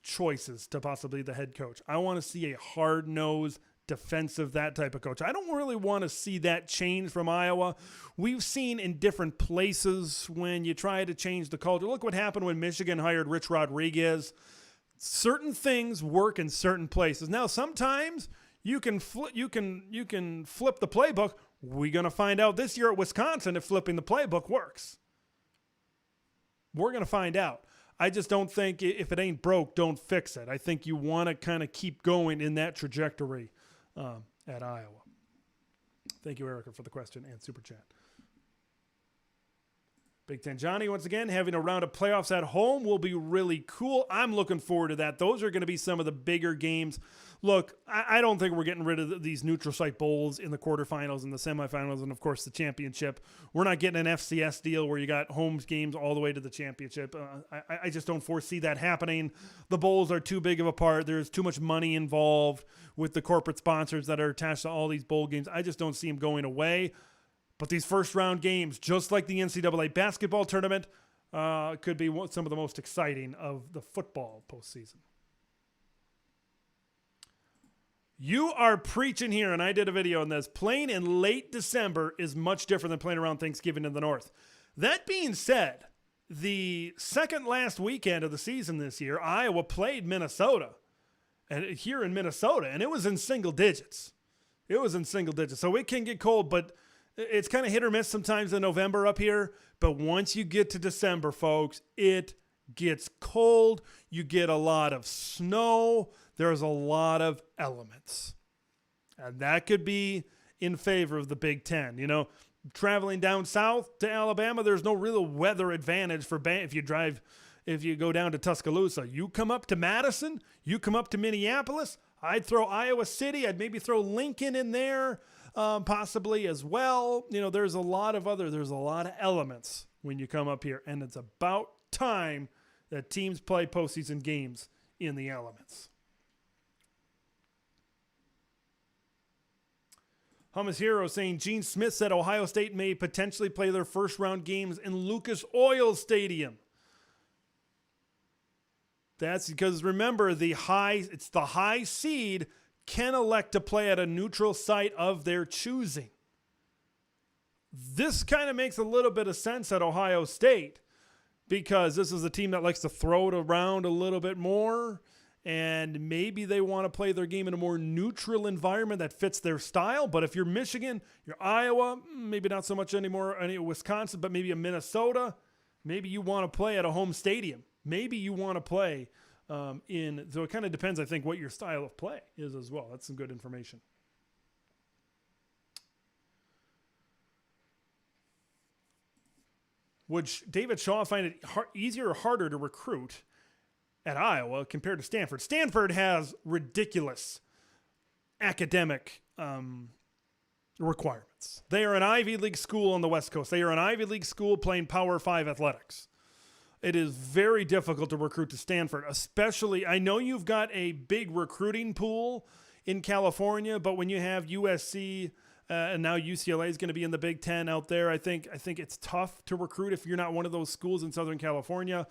choices to possibly the head coach. I want to see a hard-nosed, defensive, that type of coach. I don't really want to see that change from Iowa. We've seen in different places when you try to change the culture. Look what happened when Michigan hired Rich Rodriguez. Certain things work in certain places. Now, sometimes you can flip the playbook. We're going to find out this year at Wisconsin if flipping the playbook works. We're going to find out. I just don't think if it ain't broke, don't fix it. I think you want to kind of keep going in that trajectory at Iowa. Thank you, Erica, for the question and super chat. Big Ten Johnny, once again, having a round of playoffs at home will be really cool. I'm looking forward to that. Those are going to be some of the bigger games. Look, I don't think we're getting rid of these neutral site bowls in the quarterfinals and the semifinals and, of course, the championship. We're not getting an FCS deal where you got home games all the way to the championship. I just don't foresee that happening. The bowls are too big of a part. There's too much money involved with the corporate sponsors that are attached to all these bowl games. I just don't see them going away. But these first-round games, just like the NCAA basketball tournament, could be some of the most exciting of the football postseason. You are preaching here, and I did a video on this. Playing in late December is much different than playing around Thanksgiving in the North. That being said, the second last weekend of the season this year, Iowa played Minnesota, and here in Minnesota, and it was in single digits. So it can get cold, but it's kind of hit or miss sometimes in November up here. But once you get to December, folks, it gets cold. You get a lot of snow. There's a lot of elements. And that could be in favor of the Big Ten. You know, traveling down south to Alabama, there's no real weather advantage for if you go down to Tuscaloosa. You come up to Madison, you come up to Minneapolis, I'd throw Iowa City, I'd maybe throw Lincoln in there. Possibly as well. You know, there's a lot of elements when you come up here, and it's about time that teams play postseason games in the elements. Hummus Hero saying Gene Smith said Ohio State may potentially play their first round games in Lucas Oil Stadium. That's because remember it's the high seed can elect to play at a neutral site of their choosing. This kind of makes a little bit of sense at Ohio State because this is a team that likes to throw it around a little bit more, and maybe they want to play their game in a more neutral environment that fits their style. But if you're Michigan, you're Iowa, maybe not so much anymore, Wisconsin, but maybe a Minnesota, maybe you want to play at a home stadium. Maybe you want to play so it kind of depends, I think, what your style of play is as well. That's some good information. Would David Shaw find it easier or harder to recruit at Iowa compared to Stanford? Stanford has ridiculous academic requirements. They are an Ivy League school on the West Coast. They are an Ivy League school playing Power 5 athletics. It is very difficult to recruit to Stanford, especially, I know you've got a big recruiting pool in California, but when you have USC and now UCLA is going to be in the Big Ten out there, I think it's tough to recruit if you're not one of those schools in Southern California.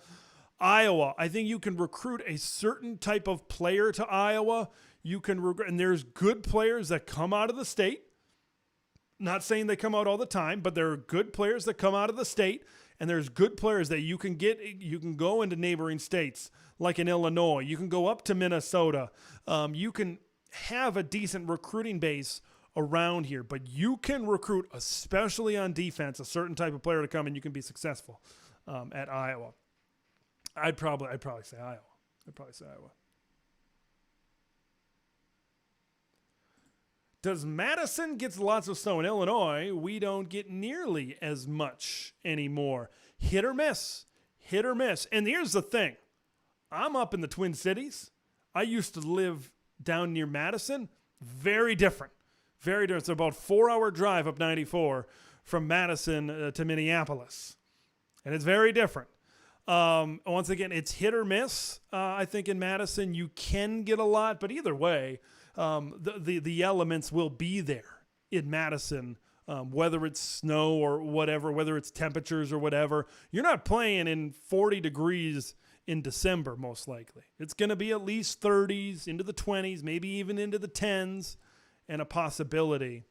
Iowa, I think you can recruit a certain type of player to Iowa. You can and there's good players that come out of the state. Not saying they come out all the time, but there are good players that come out of the state. And there's good players that you can get. You can go into neighboring states like in Illinois. You can go up to Minnesota. You can have a decent recruiting base around here. But you can recruit, especially on defense, a certain type of player to come, and you can be successful at Iowa. I'd probably say Iowa. Does Madison get lots of snow? In Illinois, we don't get nearly as much anymore. Hit or miss. And here's the thing. I'm up in the Twin Cities. I used to live down near Madison. Very different. It's about a 4-hour drive up 94 from Madison to Minneapolis. And it's very different. Once again, it's hit or miss. I think in Madison you can get a lot, but either way, the elements will be there in Madison, whether it's snow or whatever, whether it's temperatures or whatever. You're not playing in 40 degrees in December, most likely. It's going to be at least 30s, into the 20s, maybe even into the 10s, and a possibility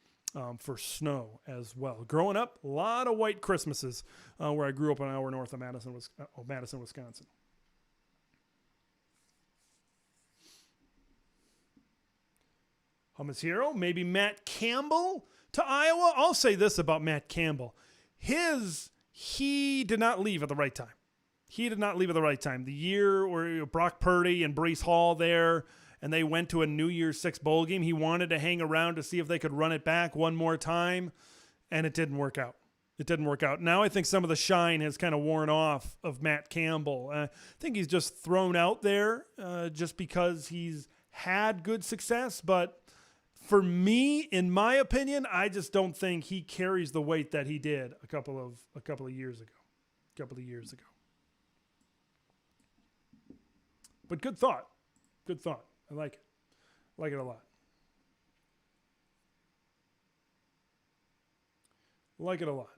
for snow as well. Growing up, a lot of white Christmases where I grew up an hour north of Madison, Wisconsin. Hummus Hero, maybe Matt Campbell to Iowa. I'll say this about Matt Campbell. He did not leave at the right time. He did not leave at the right time. The year where Brock Purdy and Breece Hall there, and they went to a New Year's Six bowl game, he wanted to hang around to see if they could run it back one more time, and it didn't work out. It didn't work out. Now I think some of the shine has kind of worn off of Matt Campbell. I think he's just thrown out there just because he's had good success, but for me, in my opinion, I just don't think he carries the weight that he did a couple of years ago. But good thought. I like it. I like it a lot.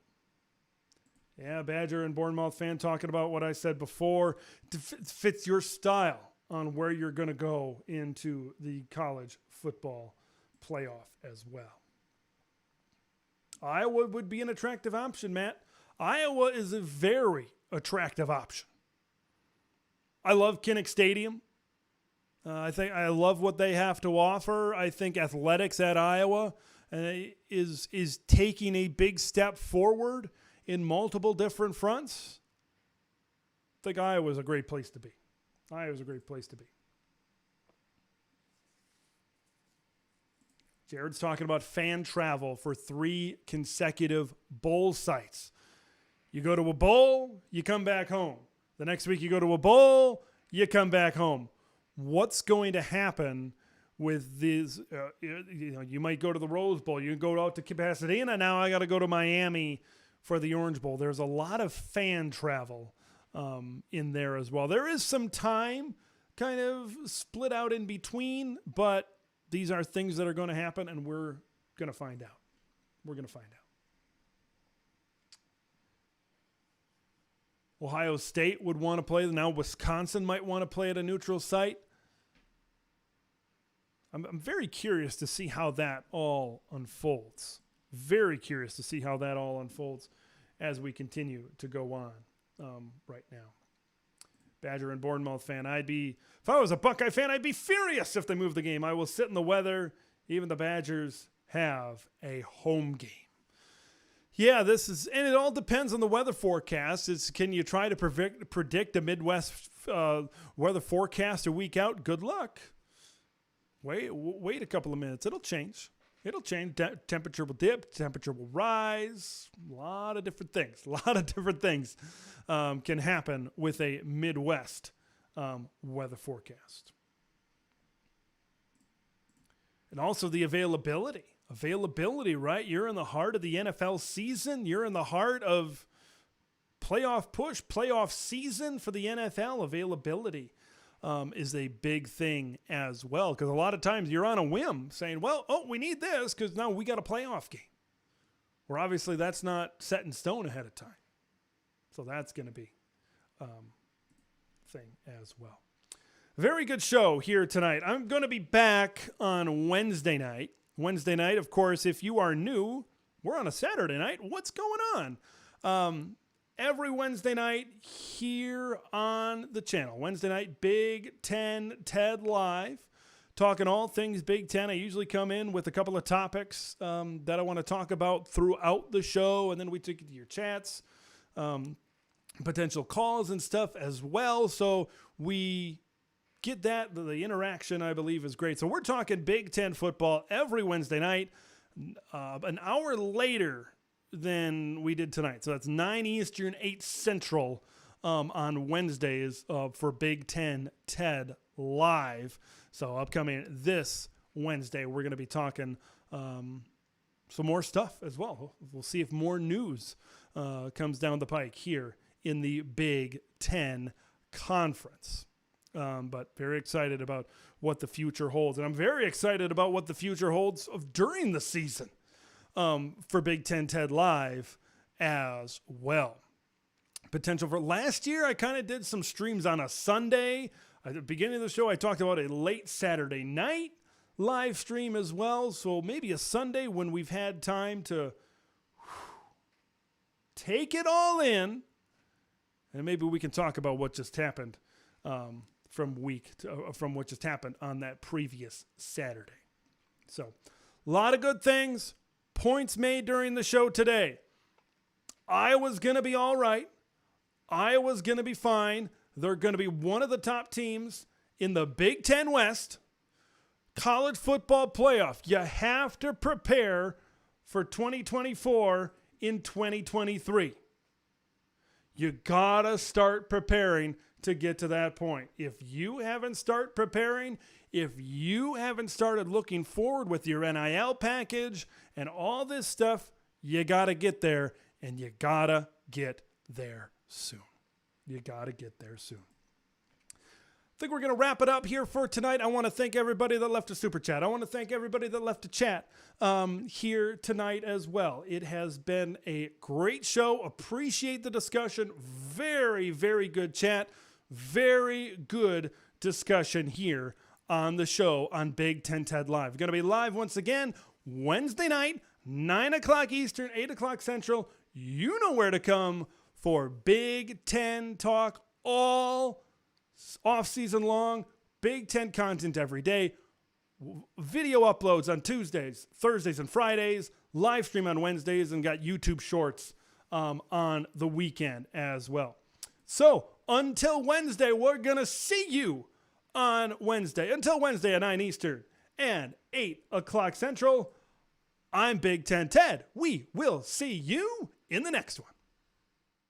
Yeah, Badger and Bournemouth fan talking about what I said before. Fits your style on where you're going to go into the college football playoff as well. Iowa would be an attractive option, Matt. Iowa is a very attractive option. I love Kinnick Stadium. I love what they have to offer. I think athletics at Iowa is taking a big step forward in multiple different fronts. I think Iowa's a great place to be. Jared's talking about fan travel for 3 consecutive bowl sites. You go to a bowl, you come back home. The next week you go to a bowl, you come back home. What's going to happen with these? You might go to the Rose Bowl. You go out to Pasadena. Now I got to go to Miami for the Orange Bowl. There's a lot of fan travel in there as well. There is some time kind of split out in between, but these are things that are going to happen, and we're going to find out. Ohio State would want to play. Now Wisconsin might want to play at a neutral site. I'm very curious to see how that all unfolds. As we continue to go on right now. Badger and Bournemouth fan. If I was a Buckeye fan, I'd be furious if they moved the game. I will sit in the weather. Even the Badgers have a home game. Yeah, and it all depends on the weather forecast. Can you try to predict a Midwest weather forecast a week out? Good luck. Wait a couple of minutes. It'll change. Temperature will dip. Temperature will rise. A lot of different things can happen with a Midwest weather forecast. And also the availability, right? You're in the heart of the NFL season. You're in the heart of playoff season for the NFL. Availability is a big thing as well, because a lot of times you're on a whim saying, we need this because now we got a playoff game. Where obviously that's not set in stone ahead of time. So that's going to be a thing as well. Very good show here tonight. I'm going to be back on Wednesday night. Of course, if you are new, we're on a Saturday night. What's going on? Every Wednesday night here on the channel. Wednesday night, Big Ten TED Live. Talking all things Big Ten. I usually come in with a couple of topics that I want to talk about throughout the show, and then we take it to your chats, potential calls and stuff as well. So we get that. The interaction, I believe, is great. So we're talking Big Ten football every Wednesday night, an hour later than we did tonight. So that's 9 Eastern, 8 Central on Wednesdays for Big Ten TED Live. So upcoming this Wednesday, we're going to be talking some more stuff as well. We'll see if more news comes down the pike here in the Big Ten Conference. But very excited about what the future holds. And I'm very excited about what the future holds during the season for Big Ten TED Live as well. Potential for last year, I kind of did some streams on a Sunday. At the beginning of the show, I talked about a late Saturday night live stream as well. So maybe a Sunday when we've had time to take it all in. And maybe we can talk about what just happened from what just happened on that previous Saturday. So a lot of good things. Points made during the show today. Iowa's going to be all right. Iowa's going to be fine. They're going to be one of the top teams in the Big Ten West. College football playoff. You have to prepare for 2024 in 2023. You got to start preparing to get to that point. If you haven't started preparing, if you haven't started looking forward with your NIL package and all this stuff, you got to get there, and you got to get there soon. You got to get there soon. I think we're going to wrap it up here for tonight. I want to thank everybody that left a super chat. I want to thank everybody that left a chat here tonight as well. It has been a great show. Appreciate the discussion. Very, very good chat. Very good discussion here on the show on Big Ten TED Live. We're going to be live once again Wednesday night, 9 o'clock Eastern, 8 o'clock Central. You know where to come for Big Ten talk all off-season long. Big Ten content every day. Video uploads on Tuesdays, Thursdays, and Fridays. Live stream on Wednesdays, and got YouTube shorts on the weekend as well. So until Wednesday, we're going to see you on Wednesday. Until Wednesday at 9 Eastern and 8 o'clock Central, I'm Big Ten Ted. We will see you in the next one.